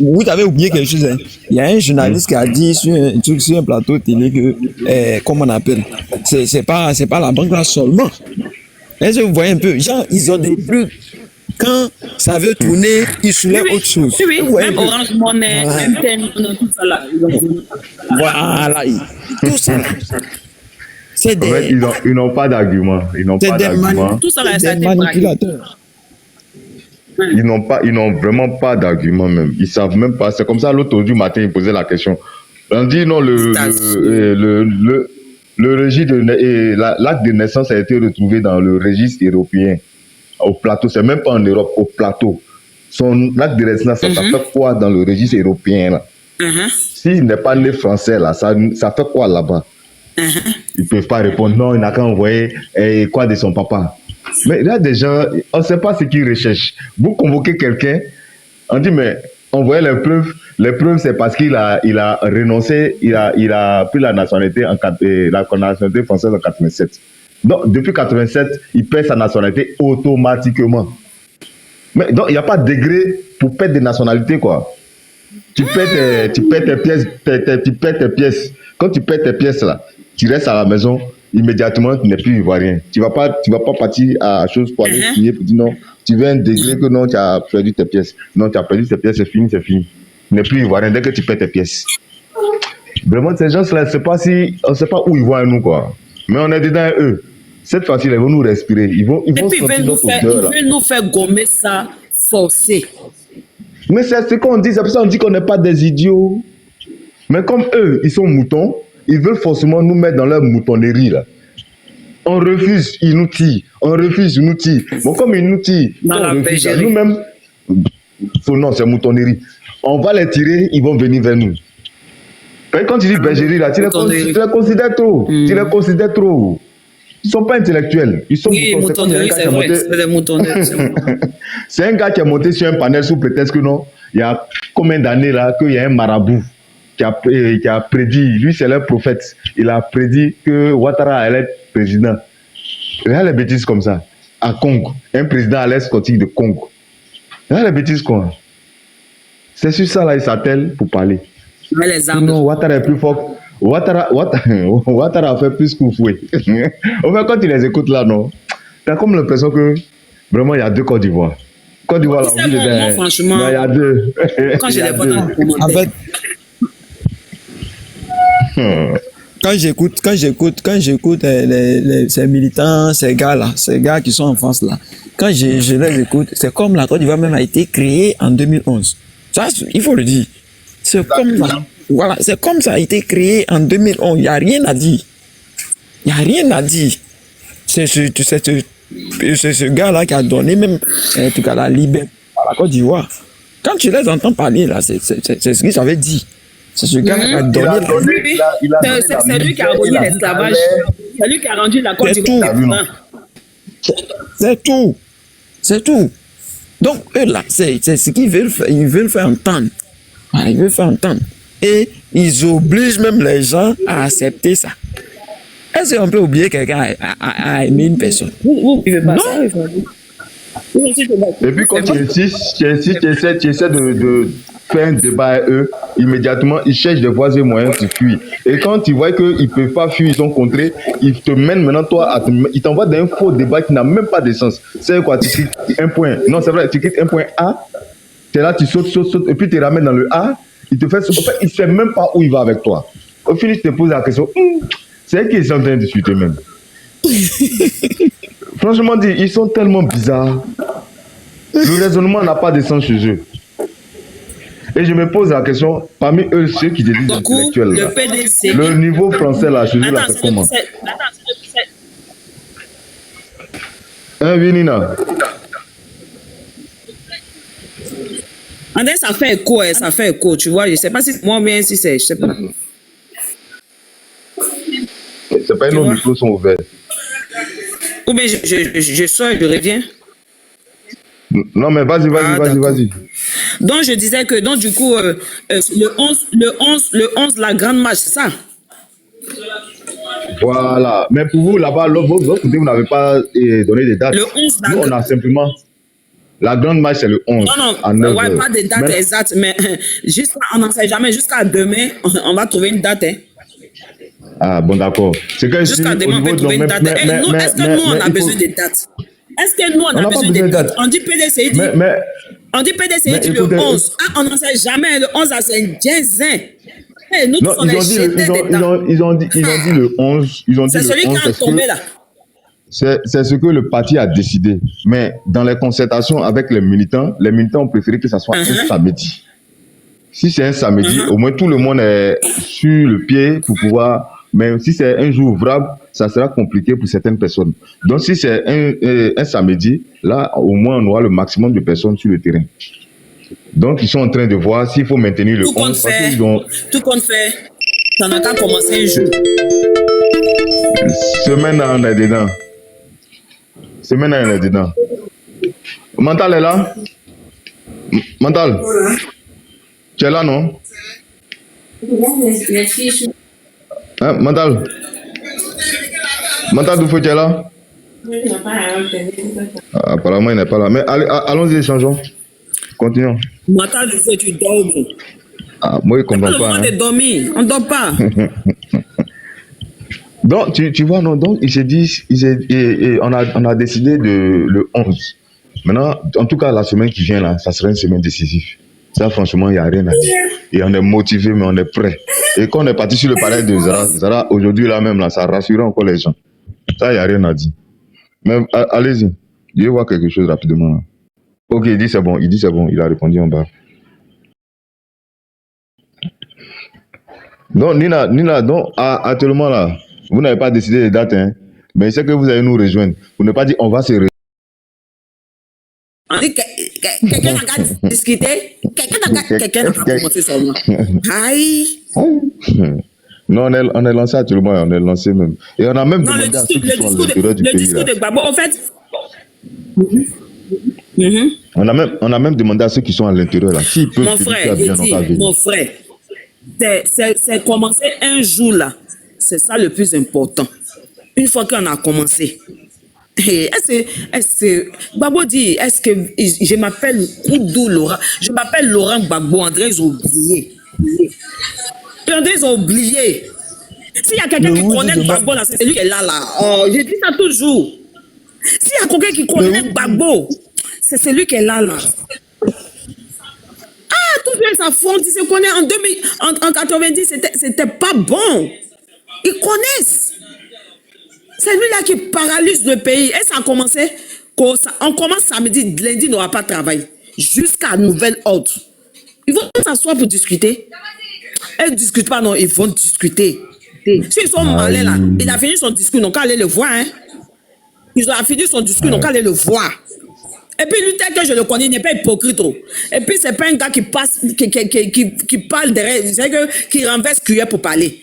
Vous avez oublié quelque chose. Hein? Il y a un journaliste qui a dit sur un plateau télé que, comment on appelle, c'est pas la banque là seulement. Est-ce que vous voyez un peu, genre, ils ont des trucs. Quand ça veut tourner, ils soulèvent autre chose. Oui, même Orange Money, même Ten, tout ça là. Voilà, tout ça là. C'est des... En fait, ils n'ont pas d'argument. Ils n'ont pas d'argument. Tout ça là, c'est des manipulateurs. Ils n'ont vraiment pas d'argument même. Ils savent même pas. C'est comme ça, l'autre du matin, ils posaient la question. On dit non, le registre l'acte de naissance a été retrouvé dans le registre européen. Au plateau, c'est même pas en Europe, au plateau. Son acte de naissance, ça fait quoi dans le registre européen là? S'il n'est pas né français là, ça fait quoi là-bas? Ils peuvent pas répondre non, il n'a qu'à envoyer quoi de son papa. Mais il y a des gens, on ne sait pas ce qu'ils recherchent. Vous convoquez quelqu'un, on dit mais envoyez les preuves. Les preuves, c'est parce qu'il a renoncé, il a pris la nationalité française en 87. Donc, depuis 87, il perd sa nationalité automatiquement. Mais donc, il n'y a pas de degré pour perdre des nationalités, quoi. Tu perds tes pièces, tu perds tes pièces. Quand tu perds tes pièces, là, tu restes à la maison, immédiatement, tu n'es plus ivoirien. Tu vas pas partir à chose pour aller signer, pour dire non, tu veux un degré que non, tu as perdu tes pièces. Non, tu as perdu tes pièces, c'est fini, c'est fini. Tu n'es plus ivoirien dès que tu perds tes pièces. Vraiment, ces gens-là, on ne sait pas où ils vont à nous, quoi. Mais on est dedans eux. Cette fois-ci, ils vont nous respirer. Ils vont sentir notre odeur. Ils veulent nous faire gommer ça, forcer. Mais c'est ce qu'on dit. C'est pour ça qu'on dit qu'on n'est pas des idiots. Mais comme eux, ils sont moutons, ils veulent forcément nous mettre dans leur moutonnerie, là. On refuse, ils nous tirent. On refuse, ils nous tirent. Bon, comme ils nous tirent, nous-mêmes, non, c'est moutonnerie. On va les tirer, ils vont venir vers nous. Et quand tu dis bergerie, là, tu les considères trop. Tu les considères trop. Ils ne sont pas intellectuels. Ils sont moutonnerie, c'est vrai. C'est des moutonneries. C'est un gars qui a monté sur un panel sous prétexte que non, il y a combien d'années là qu'il y a un marabout qui a prédit, lui c'est leur prophète, il a prédit que Ouattara allait être président. Il y a les bêtises comme ça. À Congo, un président allait sortir de Congo. Il y a les bêtises quoi. C'est sur ça là, il s'attelle pour parler. Mais les armes. Non, Ouattara est plus fort. Ouattara a fait plus qu'Oufoué. En fait, quand tu les écoutes là, non, tu as comme l'impression que vraiment il y a deux Côte d'Ivoire. Côte d'Ivoire, là, moi, franchement, il y a deux. Quand j'ai les votes en fait, quand j'écoute ces militants, ces gars qui sont en France là, quand je les écoute, c'est comme la Côte d'Ivoire même a été créée en 2011. Ça, il faut le dire. C'est comme ça. Voilà, c'est comme ça a été créé en 2011. Il n'y a rien à dire. Il n'y a rien à dire. C'est ce gars-là qui a donné même en tout cas la liberté à la Côte d'Ivoire. Quand tu les entends parler, là, c'est ce qu'ils avaient dit. C'est ce gars qui a donné. C'est lui qui a aboli l'esclavage. C'est lui qui a rendu la Côte d'Ivoire. C'est tout. C'est tout. Donc, eux, là, c'est ce qu'ils veulent faire. Ils veulent faire entendre. Voilà, ils veulent faire entendre. Et ils obligent même les gens à accepter ça. Est-ce qu'on peut oublier quelqu'un à aimer une personne? Vous ne pouvez pas ça. Et puis quand tu essaies de faire un débat avec eux, immédiatement, ils cherchent des voies et moyens de fuir. Et quand ils voient qu'ils ne peuvent pas fuir, ils sont contrés, ils te mènent maintenant, toi, ils t'envoient dans un faux débat qui n'a même pas de sens. C'est quoi? Tu cliques un point. Non, c'est vrai, tu cliques un point A, tu es là, tu sautes, et puis tu te ramènes dans le A, il te fait... En fait, il ne sait même pas où il va avec toi. Au final, je te pose la question, c'est qu'ils sont en train de discuter même. Franchement dit, ils sont tellement bizarres. Le raisonnement n'a pas de sens chez eux. Et je me pose la question, parmi eux, ceux qui se disent intellectuels, le là, PDC. le niveau français là, chez eux, là, c'est comment? Hein, Vinina? André, ça fait écho, hein, ça fait écho, tu vois. Je ne sais pas si c'est moi ou bien si c'est. Je sais pas. C'est pas nos micros sont ouverts. Ou bien je sors et je reviens. Non, mais vas-y. Donc, je disais que, donc, du coup, le 11, la grande marche, c'est ça? Voilà. Mais pour vous, là-bas, votre côté, vous n'avez pas donné des dates. Le 11, nous, on a simplement... La grande marche, c'est le 11. Non, ouais, pas de date exacte, mais on n'en sait jamais. Jusqu'à demain, on va trouver une date. Hein. Ah, bon, d'accord. Jusqu'à demain, on va trouver une date. Est-ce que nous, on a besoin de dates? Est-ce que nous, on a besoin de dates? On dit PDCI, on dit PDCI dit le 11. Ah, on n'en sait jamais. Le 11, c'est un diazin. Hey, nous, non, ils ont dit le 11. C'est celui qui a tombé là. C'est ce que le parti a décidé. Mais dans les concertations avec les militants ont préféré que ça soit un samedi. Si c'est un samedi, au moins tout le monde est sur le pied pour pouvoir... Mais si c'est un jour ouvrable, ça sera compliqué pour certaines personnes. Donc si c'est un samedi, là, au moins on aura le maximum de personnes sur le terrain. Donc ils sont en train de voir s'il faut maintenir le 11. Tout compte fait, ça n'a qu'à commencer un jour. Semaine, on est dedans. Mental est là? Mental? Tu es là, non? Hein, Mental? Mental, d'où faut tu es là? Apparemment, il n'est pas là. Mais allons-y, changeons. Continuons. Mental, d'où faut tu dors? Moi, je ne comprends pas. On dormir. On ne dort pas. Donc, tu vois, non, donc, on a décidé le 11. Maintenant, en tout cas, la semaine qui vient, là, ça sera une semaine décisive. Ça, franchement, il n'y a rien à dire. Et on est motivé, mais on est prêt. Et quand on est parti sur le palais de Zara, aujourd'hui, là même, là, ça rassure encore les gens. Ça, il n'y a rien à dire. Mais allez-y. Je vais voir quelque chose rapidement. Là. Ok, il dit c'est bon. Il a répondu en bas. Non, Nina, donc, actuellement, là, vous n'avez pas décidé les dates, hein. Mais c'est que vous allez nous rejoindre. Vous n'avez pas dit on va se rejoindre. On dit quelqu'un n'a qu'à discuter. Quelqu'un n'a qu'à commencer seulement. Aïe. Non, on est lancé actuellement, on est lancé même. Et on a même demandé à ceux qui sont à l'intérieur du pays. Le discours de Gbagbo, en fait... On a même demandé à ceux qui sont à l'intérieur, là, s'ils peuvent... Mon frère, c'est commencer un jour, là. C'est ça le plus important. Une fois qu'on a commencé... Est-ce que Gbagbo dit, est-ce que je m'appelle Koudou Laurent, je m'appelle Laurent Gbagbo, André, ils ont oublié. André, ils ont oublié. S'il y a quelqu'un qui connaît Gbagbo, là, c'est lui qui est là. Oh, j'ai dit ça toujours. S'il y a quelqu'un qui connaît Gbagbo, c'est celui qui est là. Ah, tous les s'affrontent, ils se connaissent. En 90, c'était pas bon. Ils connaissent. C'est lui-là qui paralyse le pays. Et ça a commencé, on commence samedi, lundi, n'aura pas travaillé. Jusqu'à nouvel ordre. Ils vont s'asseoir pour discuter. Ils ne discutent pas, non, ils vont discuter. S'ils sont malins, là, il a fini son discours, donc allez le voir. Hein. Ils ont fini son discours, donc allez le voir. Et puis lui, tel que je le connais, il n'est pas hypocrite. Et puis, c'est pas un gars qui passe, qui parle derrière, c'est qui renverse cuillère pour parler.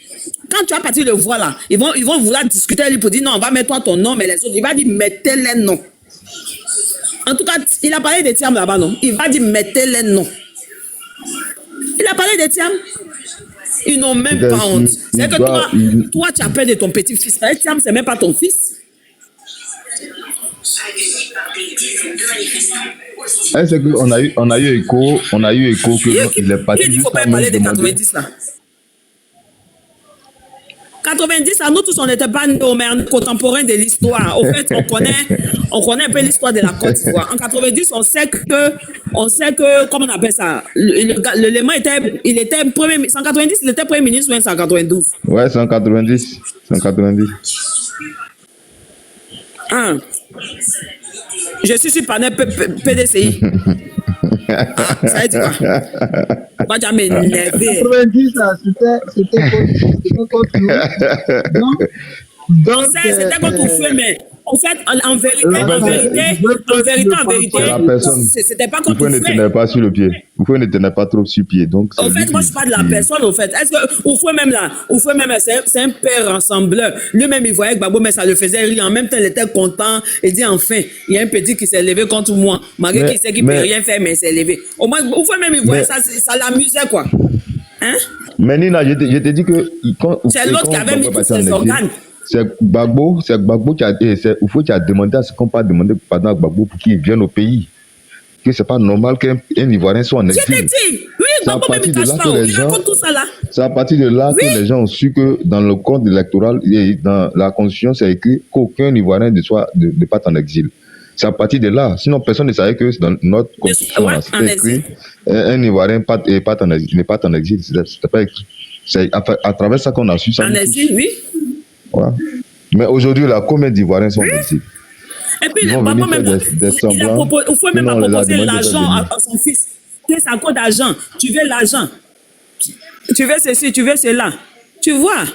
Quand tu vas partir le voir là, ils vont vouloir discuter avec lui pour dire non, on va mettre toi ton nom, mais les autres, il va dire mettez les noms. En tout cas, il a parlé des termes là-bas, non? Il va dire mettez les noms. Il a parlé des termes. Ils n'ont même pas honte. C'est que toi, tu appelles de ton petit-fils. Les termes, c'est même pas ton fils. Est-ce qu'on a eu écho qu'il est parti. Il ne faut pas parler des 90 là. 90, à nous tous, on n'était pas nos mères contemporains de l'histoire. Au fait, on connaît un peu l'histoire de la Côte d'Ivoire. En 90, on sait que, comment on appelle ça, le Léman il était premier, 190, il était premier ministre ou 192? Ouais, 190. Ah. Je suis sur panel PDCI. Ça veut dire quoi? Pas jamais m'énerver. 90, là, c'était contre nous. Donc, C'était contre feu, mais en fait, en vérité, c'était pas contre Oufoué ne tenait pas sur le pied. Oufoué ne tenait pas trop sur le pied. Donc, en fait, moi, je parle de la personne, en fait. Est-ce que Oufoué même là, c'est un père rassembleur. Lui-même, il voyait que Gbagbo, mais ça le faisait rire. En même temps, il était content. Il dit, enfin, il y a un petit qui s'est levé contre moi. Malgré qu'il sait qu'il ne peut rien faire, mais il s'est levé. Au moins, Oufoué même, il voyait ça l'amusait, quoi. Hein? Mais Nina, je t'ai dit que... C'est l'autre qui avait mis tous ses organes. C'est Gbagbo qui a demandé à ce qu'on pas demander pardon à Gbagbo pour qu'il vienne au pays. Que c'est pas normal qu'un Ivoirien soit en exil. Je t'ai dit, oui, Gbagbo même il cache pas, il raconte tout ça là. C'est à partir de là que les gens ont su que dans le code électoral et dans la constitution, c'est écrit qu'aucun Ivoirien ne parte en exil. C'est à partir de là. Sinon, personne ne savait que dans notre constitution, c'est écrit un Ivoirien n'est pas en exil. C'était pas écrit. C'est à travers ça qu'on a su ça. En exil, oui. Voilà. Mais aujourd'hui, là, combien d'Ivoiriens sont ici? Et puis, Gbagbo même, il faut même proposer l'argent à son fils. C'est à cause d'argent. Tu veux l'argent. Tu veux ceci, tu veux cela. Tu vois.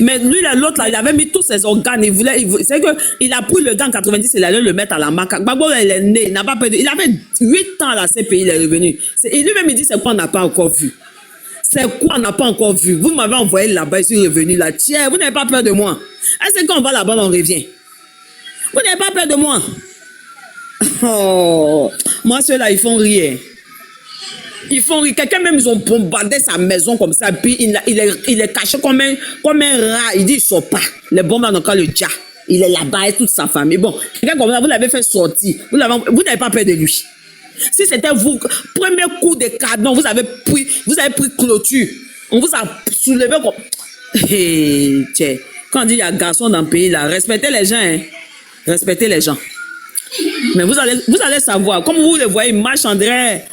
Mais lui, l'autre, là, il avait mis tous ses organes. C'est qu'il a pris le gars en 90, il allait le mettre à la macaque. Gbagbo, il est né, il n'a pas perdu. Il avait 8 ans à la CPI, il est revenu. Et lui-même, il dit, c'est quoi on n'a pas encore vu? C'est quoi on n'a pas encore vu? Vous m'avez envoyé là-bas, je suis revenu là. Tiens, vous n'avez pas peur de moi? Est-ce qu'on va là-bas, on revient? Vous n'avez pas peur de moi? Oh, moi, ceux-là, ils font rire. Ils font rire. Quelqu'un même, ils ont bombardé sa maison comme ça, puis il est caché comme un rat. Il dit, il ne sort pas. Les bombes ont encore le dia. Il est là-bas et toute sa famille. Bon, quelqu'un comme ça, vous l'avez fait sortir. Vous n'avez pas peur de lui. Si c'était vous, premier coup de canon, vous avez pris clôture. On vous a soulevé comme... Hey, tiens, quand on dit il y a garçon dans le pays, là, respectez les gens, hein. Respectez les gens. Mais vous allez savoir, comme vous le voyez, il marche en vrai,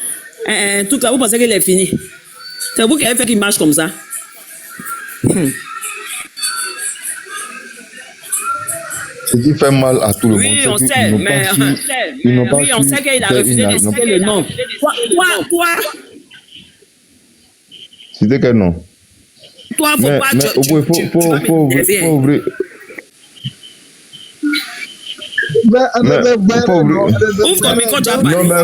tout là, vous pensez qu'il est fini. C'est vous qui avez fait qu'il marche comme ça. Ce qui fait mal à tout le monde. Oui, on sait, mais on sait qu'il a refusé de citer le nom. Toi. C'était quel nom? Toi, faut pas. Faut ouvrir. Ouvre ton micro, tu as parlé. Non, mais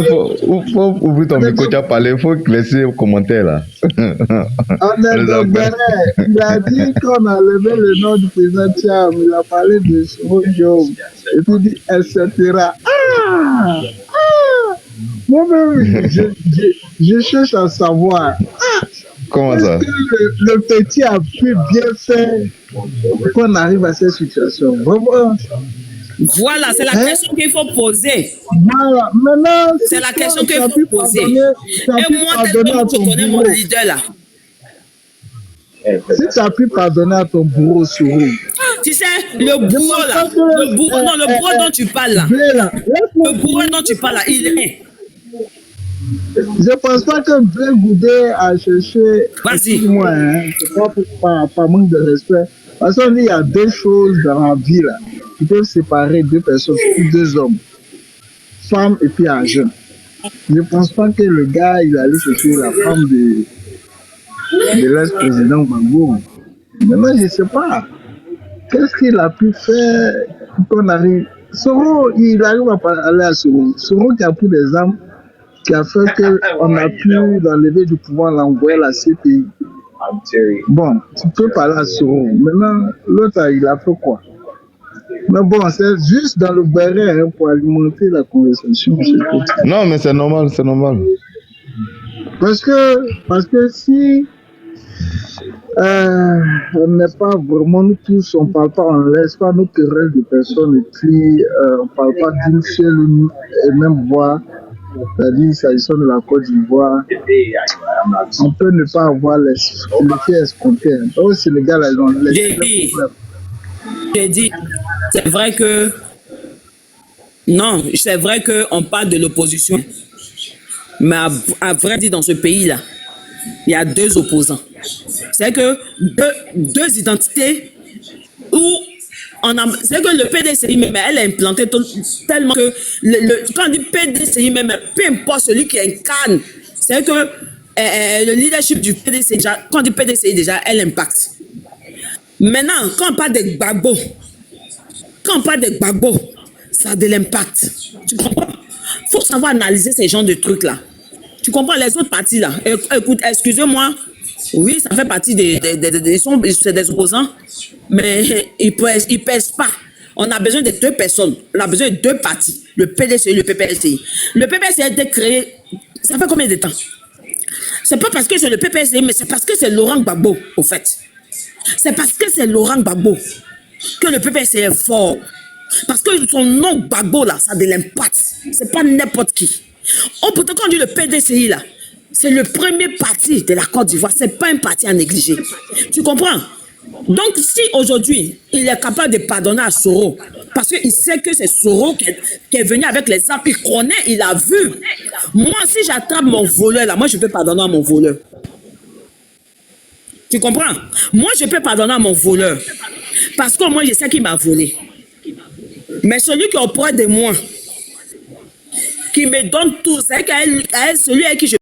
faut ouvrir ton micro, tu as parlé. Il faut laisser les commentaires là. Il a dit qu'on a levé le nom du président Thiam. Il a parlé de Job. Et puis il dit, etc. Moi-même, je cherche à savoir. Comment ça? Est-ce que le petit a pu bien faire qu'on arrive à cette situation? Vraiment. Voilà, c'est la question qu'il faut poser. Voilà, maintenant, c'est la question qu'il faut poser. Et moi, tellement que je connais mon leader là. Si tu as pu pardonner à ton bourreau Soro. Tu sais, le bourreau là, le bourreau dont tu parles là, le bourreau dont tu parles là, il est. Je ne pense pas que Blé Goudé a cherché. Vas-y. Moi, c'est pas par manque de respect. Parce qu'il y a deux choses dans la vie là, qui peuvent séparer deux personnes, deux hommes, femme et puis un jeune. Je ne pense pas que le gars il allait chercher la femme de l'ex-président Gbagbo. Maintenant, je ne sais pas. Qu'est-ce qu'il a pu faire pour qu'on arrive. Soro, il arrive à aller à Soro. Soro qui a pris des armes, qui a fait qu'on a pu l'enlever du pouvoir, l'envoyer à la CPI. Bon, tu peux parler à Soro. Maintenant, l'autre, il a fait quoi? Mais bon, c'est juste dans le béret hein, pour alimenter la conversation. Non, mais c'est normal, c'est normal. Parce que si on n'est pas vraiment, nous tous, on ne parle pas, on ne laisse pas nos querelles de personnes et puis on ne parle pas d'une seule et même voix. C'est-à-dire, s'agissant de la Côte d'Ivoire, on peut ne pas avoir l'effet escompté. Au Sénégal, elles ont j'ai dit, c'est vrai que... Non, c'est vrai qu'on parle de l'opposition. Mais à vrai dire, dans ce pays-là, il y a deux opposants. C'est que deux identités où c'est que le PDCI même, elle est implantée tellement que quand on dit PDCI même, peu importe celui qui incarne, c'est que le leadership du PDCI, déjà, quand on dit PDCI déjà, elle impacte. Maintenant, quand on parle de Gbagbo, ça a de l'impact. Tu comprends? Il faut savoir analyser ces genres de trucs-là. Tu comprends? Les autres partis là, écoute, excusez-moi, oui, ça fait partie c'est des opposants, mais ils pèsent pas. On a besoin de deux personnes, on a besoin de deux partis, le PDCI et le PPSCI. Le PPSCI a été créé, ça fait combien de temps? C'est pas parce que c'est le PPSCI, mais c'est parce que c'est Laurent Gbagbo, au fait. C'est parce que c'est Laurent Gbagbo que le PPSCI est fort. Parce que son nom Gbagbo là, ça a de l'impact. C'est pas n'importe qui. Oh, pourtant, quand on dit le PDCI là, c'est le premier parti de la Côte d'Ivoire. C'est pas un parti à négliger. Tu comprends? Donc, si aujourd'hui, il est capable de pardonner à Soro, parce qu'il sait que c'est Soro qui est venu avec les armes, il connaît, il a vu. Moi, si j'attrape mon voleur là, moi, je peux pardonner à mon voleur. Tu comprends? Moi, je peux pardonner à mon voleur. Parce que moi, je sais qu'il m'a volé. Mais celui qui est auprès de moi, qui me donne tout, c'est celui avec qui je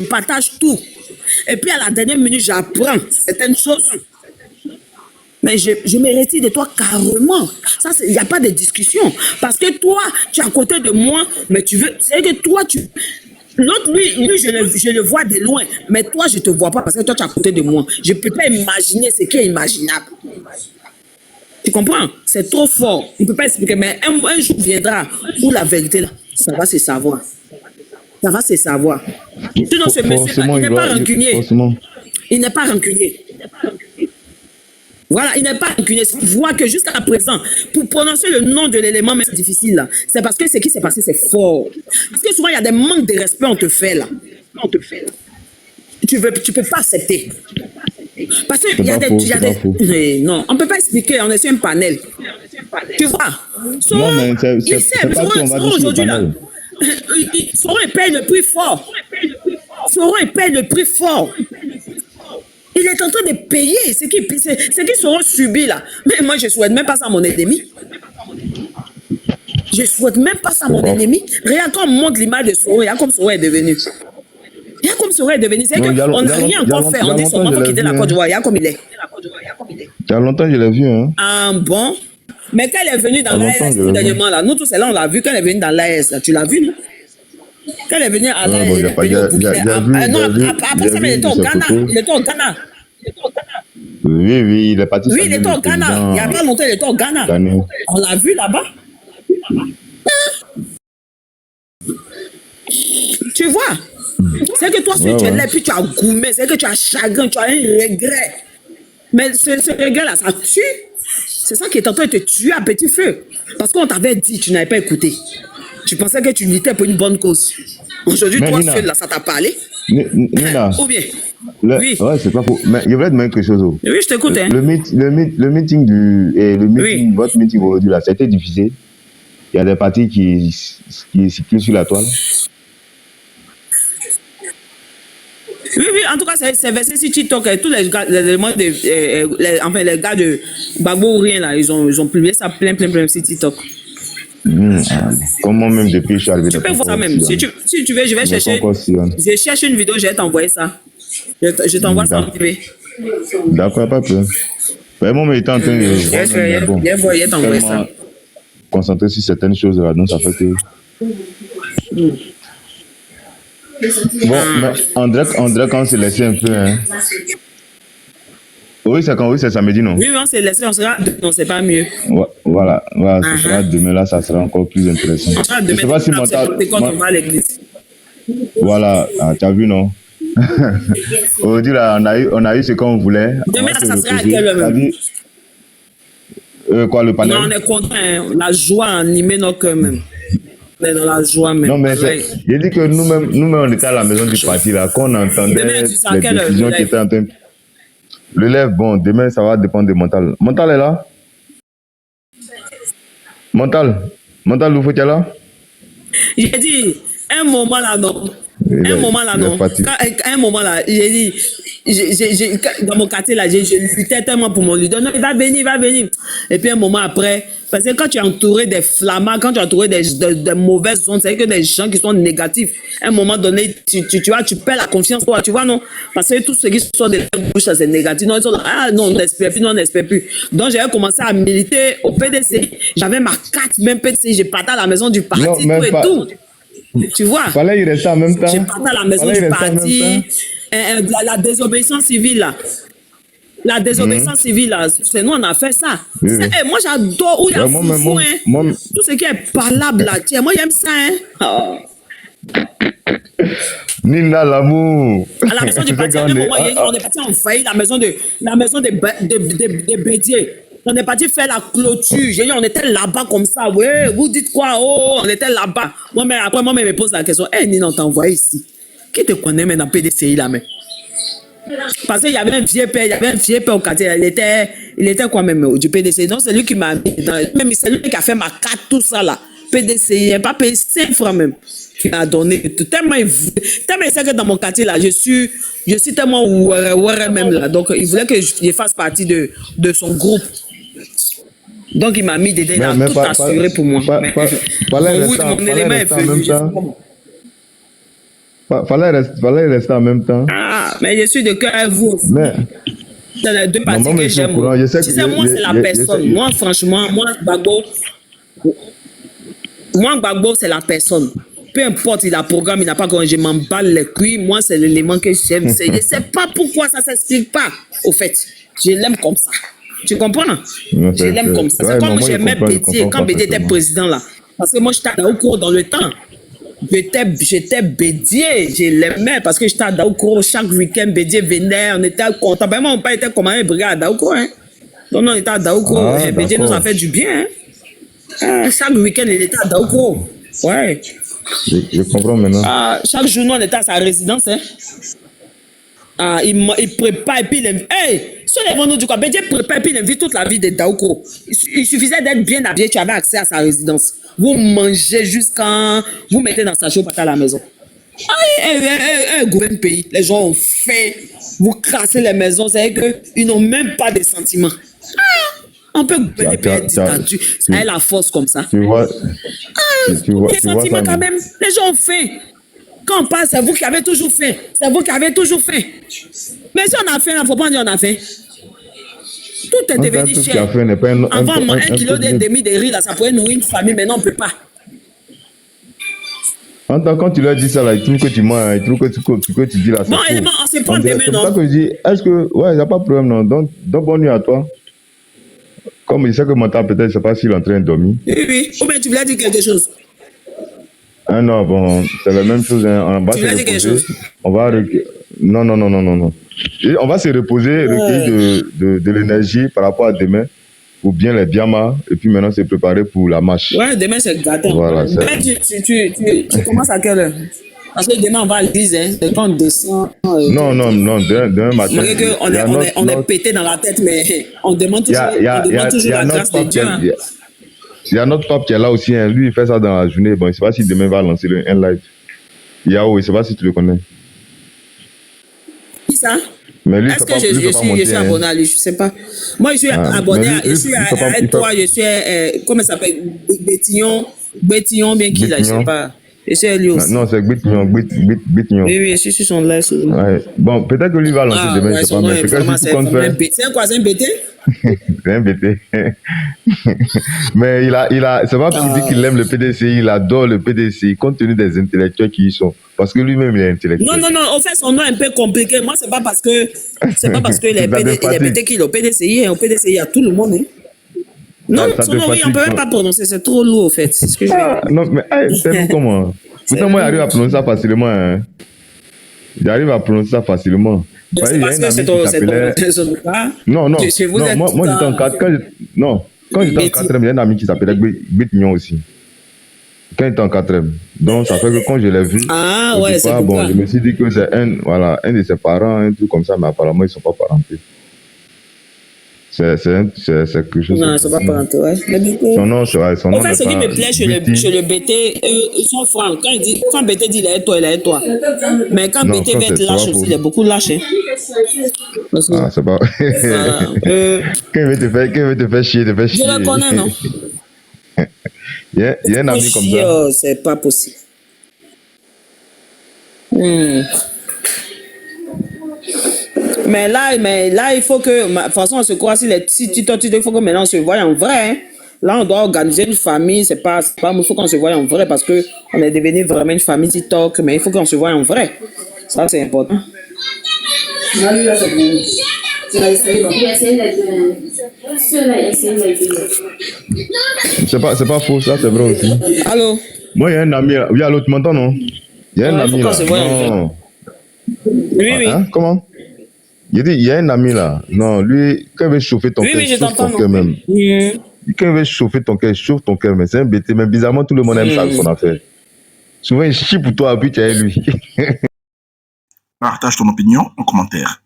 partage tout. Et puis à la dernière minute, j'apprends certaines choses. Mais je me retire de toi carrément. Ça, il n'y a pas de discussion. Parce que toi, tu es à côté de moi, mais tu veux. C'est que toi, l'autre, lui je le vois de loin. Mais toi, je ne te vois pas parce que toi, tu es à côté de moi. Je ne peux pas imaginer ce qui est imaginable. Tu comprends? C'est trop fort. Il ne peut pas expliquer. Mais un jour viendra où la vérité, là, ça va se savoir. Ça va se savoir. Sinon, ce monsieur-là, il n'est pas rancunier. Il n'est pas rancunier. Voilà, il n'est pas rancunier. Tu vois que jusqu'à présent, pour prononcer le nom de l'élément, c'est difficile, là. C'est parce que ce qui s'est passé, c'est fort. Parce que souvent, il y a des manques de respect, on te fait, là. Tu peux pas accepter. Parce qu'il y a des... Non, on ne peut pas expliquer, on est sur un panel. Tu vois? Non, mais c'est pas qu'on va dire sur le panel. Soro, il paye le prix fort. Soro, il paye le prix fort. Il est en train de payer ce qu'il Soro subit là. Mais moi, je ne souhaite même pas ça à mon ennemi. Je ne souhaite même pas ça à mon ennemi. Regarde quand on montre l'image de Soro, regarde comme Soro est devenu. Regarde comme Soro est devenu. C'est qu'on n'a rien encore fait. On dit son enfant quitter la Côte d'Ivoire. Regarde comme il est. Il y a longtemps, je l'ai vu. Hein. Ah bon? Mais quand elle est venue dans l'AS, dernièrement, là, nous tous, là, on l'a vu quand elle est venue dans l'AS, tu l'as vu, non? Quand elle est venue à l'AS, après ça, il était au Ghana. Il était au Ghana. Oui, il est parti. Oui, il était au Ghana. Il n'y a pas longtemps, il était au Ghana. On l'a vu là-bas. Tu vois? C'est que toi, si tu es là, puis tu as gourmé, c'est que tu as chagrin, tu as un regret. Mais ce regret-là, ça tue. C'est ça qui est en train de te tuer à petit feu. Parce qu'on t'avait dit, tu n'avais pas écouté. Tu pensais que tu luttais pour une bonne cause. Aujourd'hui, toi seul, là, ça t'a parlé. Nina. Ou bien? Oui. Ouais, c'est pas faux. Mais je voulais te demander quelque chose. Oui, je t'écoute. Hein. Le meeting, votre meeting aujourd'hui, là, c'était difficile. Il y a des partis qui circulent sur la toile. Oui, en tout cas, c'est versé sur TikTok. Tous les gars, les gars de Gbagbo ou rien, là, ils ont publié ça plein sur TikTok. Comment même depuis je suis arrivé. Tu peux voir ça même. Si tu veux, je vais chercher. Je cherche une vidéo, je vais t'envoyer ça. Je t'envoie ça en privé. D'accord, pas de problème. Vraiment, mais il était en train de. Je vais t'envoyer ça. Concentrer sur certaines choses là, donc ça fait que. Bon, André, quand on s'est laissé un peu. Hein. Oui, c'est samedi, non? Oui, on s'est laissé, on sera. Non, c'est pas mieux. Voilà, ce sera demain, là, ça sera encore plus intéressant. Je ne sais pas si quand on va à l'église. Voilà, tu as vu, non? Aujourd'hui, là, on a eu ce qu'on voulait. Demain, ça sera à quelle heure? Quoi, le panel? Non, on est content, hein. La joie a animé nos cœurs même. On est dans la joie même. Non, mais j'ai dit que nous-mêmes, on était à la maison du parti, là, qu'on entendait les décisions qui étaient en train. Le lève, bon, demain, ça va dépendre de Montal. Montal est là? Montal, vous faut là? J'ai dit, un moment là, non. Un moment là, j'ai dit, dans mon quartier, là, je luttais tellement pour mon leader. Non, il va venir, il va venir. Et puis un moment après, parce que quand tu es entouré des flammands, quand tu es entouré de mauvaises ondes, c'est que des gens qui sont négatifs, à un moment donné, tu vois, tu perds la confiance, toi, tu vois, non? Parce que tous ceux qui sont de la bouche, c'est négatif. Non, ils sont là, ah non, on n'espère plus, non, on n'espère plus. Donc, j'avais commencé à militer au PDC. J'avais ma carte, même PDC, j'ai parti à la maison du parti, tout et tout. Tu vois? Fallait y rester en même temps. J'ai parti à la maison du parti. La désobéissance civile, là. La désobéissance civile, là, c'est nous, on a fait ça. Oui. Moi, j'adore où il y a foufou, hein. Tout ce qui est parlable, là. Tiens, moi, j'aime ça, hein. Oh. Nina, l'amour. À la maison du parti, on est parti en faillite, la maison des Bédiers. On est parti faire la clôture. J'ai dit, on était là-bas comme ça. Ouais, vous dites quoi? Oh, on était là-bas. Après, moi, me pose la question. Eh, Nina, on t'a envoyé ici. Qui te connaît maintenant, PDCI, là, mais? Parce qu'il y avait un vieux père au quartier. Il était quoi même du PDCI? Donc, c'est lui qui m'a mis même c'est lui qui a fait ma carte, tout ça, là. PDCI, il n'a pas payé 5 francs même. Il m'a donné tellement il sait que dans mon quartier là je suis tellement ouare même là, donc il voulait que je fasse partie de son groupe, donc il m'a mis dedans, il a tout assuré pour moi. Mon élément est venu. Fallait rester en même temps. Ah, mais je suis de cœur à vous aussi. Mais c'est les deux parties que j'aime. Moi c'est la personne. Moi franchement, moi Gbagbo c'est la personne. Peu importe, il a programme, il n'a pas corrigé, je m'en bats les couilles. Moi, c'est l'élément que j'aime. Je ne sais pas pourquoi ça ne s'explique pas, au fait. Je l'aime comme ça. Tu comprends? Je l'aime comme ça. C'est comme j'aimais Bédier, quand Bédier était président, là. Parce que moi, j'étais à Daoukro dans le temps. J'étais Bédier, je l'aimais parce que j'étais à Daoukro. Chaque week-end, Bédier venait, on était contents. Ben, moi, mon père était commandé une brigade à Daoukro. Hein. Donc, on était à Daoukro. Bédier nous a fait du bien. Hein. Chaque week-end, il était à Daoukro. Ouais. Je comprends maintenant. Chaque jour, nous, on était à sa résidence. Hein. Il prépare et puis il invite. Hey, sur les venus du quoi, Bédier prépare et puis il invite toute la vie de Daoukro. Il suffisait d'être bien habillé, tu avais accès à sa résidence. Vous mangez jusqu'à. Vous mettez dans sa chaude à la maison. Gouvernement pays. Les gens ont fait. Vous cassez les maisons, c'est-à-dire qu'ils n'ont même pas de sentiments. On peut gouverner pays dictature. Ça a la force comme ça. Tu vois. Les sentiments quand même. Les gens ont faim. Quand on passe, c'est vous qui avez toujours faim. C'est vous qui avez toujours faim. Mais si on a faim, il ne faut pas dire on a faim. Tout est devenu cher. Avant, 1 kilo et demi de riz, là, ça pourrait nourrir une famille. Maintenant, on ne peut pas. Quand tu leur dis ça, là, ils trouvent que tu mens, ils trouvent que tu dis là. Bon, on se prend demain, non? C'est pour ça que je dis, est-ce que. Ouais, il n'y a pas de problème, non. Donc, bonne nuit à toi. Comme il sait que Mental, peut-être, je ne sais pas s'il est en train de dormir. Oui. Ou bien tu voulais dire quelque chose? Ah non, bon, c'est la même chose. Hein. Tu voulais dire quelque chose? On va. Non. Et on va se reposer, recueillir de l'énergie par rapport à demain, pour bien les biamas, et puis maintenant se préparer pour la marche. Ouais, demain c'est gâteau. Voilà, demain, tu commences à quelle heure? Parce que demain on va à l'église, hein. C'est quand on descend. Non, demain matin. On est pété dans la tête, mais on demande toujours, la grâce de Dieu. Hein. Il y a notre pape qui est là aussi, hein. Lui il fait ça dans la journée. Bon, je ne sais pas si demain va lancer un live. Yao, je ne sais pas si tu le connais. Qui ça? Est-ce que je suis abonné à lui? Je ne sais pas. Moi, je suis abonné à toi, je suis, comment ça s'appelle? Bétillon, bien qu'il a, je ne sais pas. Je suis lui aussi. Non, c'est Bétillon. Oui, je suis sur son live. Ouais. Bon, peut-être que lui va lancer demain, je ne sais pas. Mais c'est quoi, c'est un BT? C'est un BT. Mais c'est pas parce qu'il dit qu'il aime le PDCI, il adore le PDCI, compte tenu des intellectuels qui y sont. Parce que lui-même, il est intellectuel. Non, au fait, son nom est un peu compliqué. Moi, c'est pas parce que il est BT qu'il est au PDCI. Au PDCI, il y a tout le monde. Hein. Non, son nom, oui, on ne peut même pas prononcer. C'est trop lourd, au fait. C'est ce que non, mais c'est comment? Pourtant, moi, j'arrive à prononcer ça facilement. Hein. J'arrive à prononcer ça facilement. C'est parce que c'est ton Non, moi j'étais en 4. Quand j'étais en 4e, il y a un ami qui s'appelait Bétignon aussi. Quand il était en 4e. Donc ça fait que quand je l'ai vu, je me suis dit que c'est un de ses parents, un truc comme ça, mais apparemment ils ne sont pas parentés. C'est quelque chose. Non, c'est pas parental, ouais. Mais du coup, Son nom, son nom en fait, n'est ce qui pas me plaît chez le BT, ils sont francs. Quand BT dit il est toi, il est toi. Mais quand Non, BT ça, va être c'est lâche pas aussi, faux. il est beaucoup lâche. Hein. Parce que, Ah, c'est pas. voilà, Quand il veut te faire chier, te fait chier. je le connais, non? Il y a un ami comme Chier, ça. oh, c'est pas possible. Mais là, il faut que, de toute façon, on se croit si TikTok, il faut que maintenant on se voie en vrai. Hein. Là, on doit organiser une famille, il faut qu'on se voie en vrai parce que on est devenu vraiment une famille TikTok, mais il faut qu'on se voie en vrai. Ça, c'est important. C'est pas faux, ça, c'est vrai aussi. Allô? Moi, il y a un ami là. Oui, allô, tu m'entends, non? Il y a un ami là. Non. Oui. Hein? Comment? Il dit, il y a un ami là. Non, lui, quand il veut chauffer ton cœur, il chauffe ton cœur même. Quand il veut chauffer ton cœur, il chauffe ton cœur, mais c'est un bêté. Mais bizarrement, tout le monde aime ça, son affaire. Souvent, il chie pour toi, puis tu es lui. Partage ton opinion en commentaire.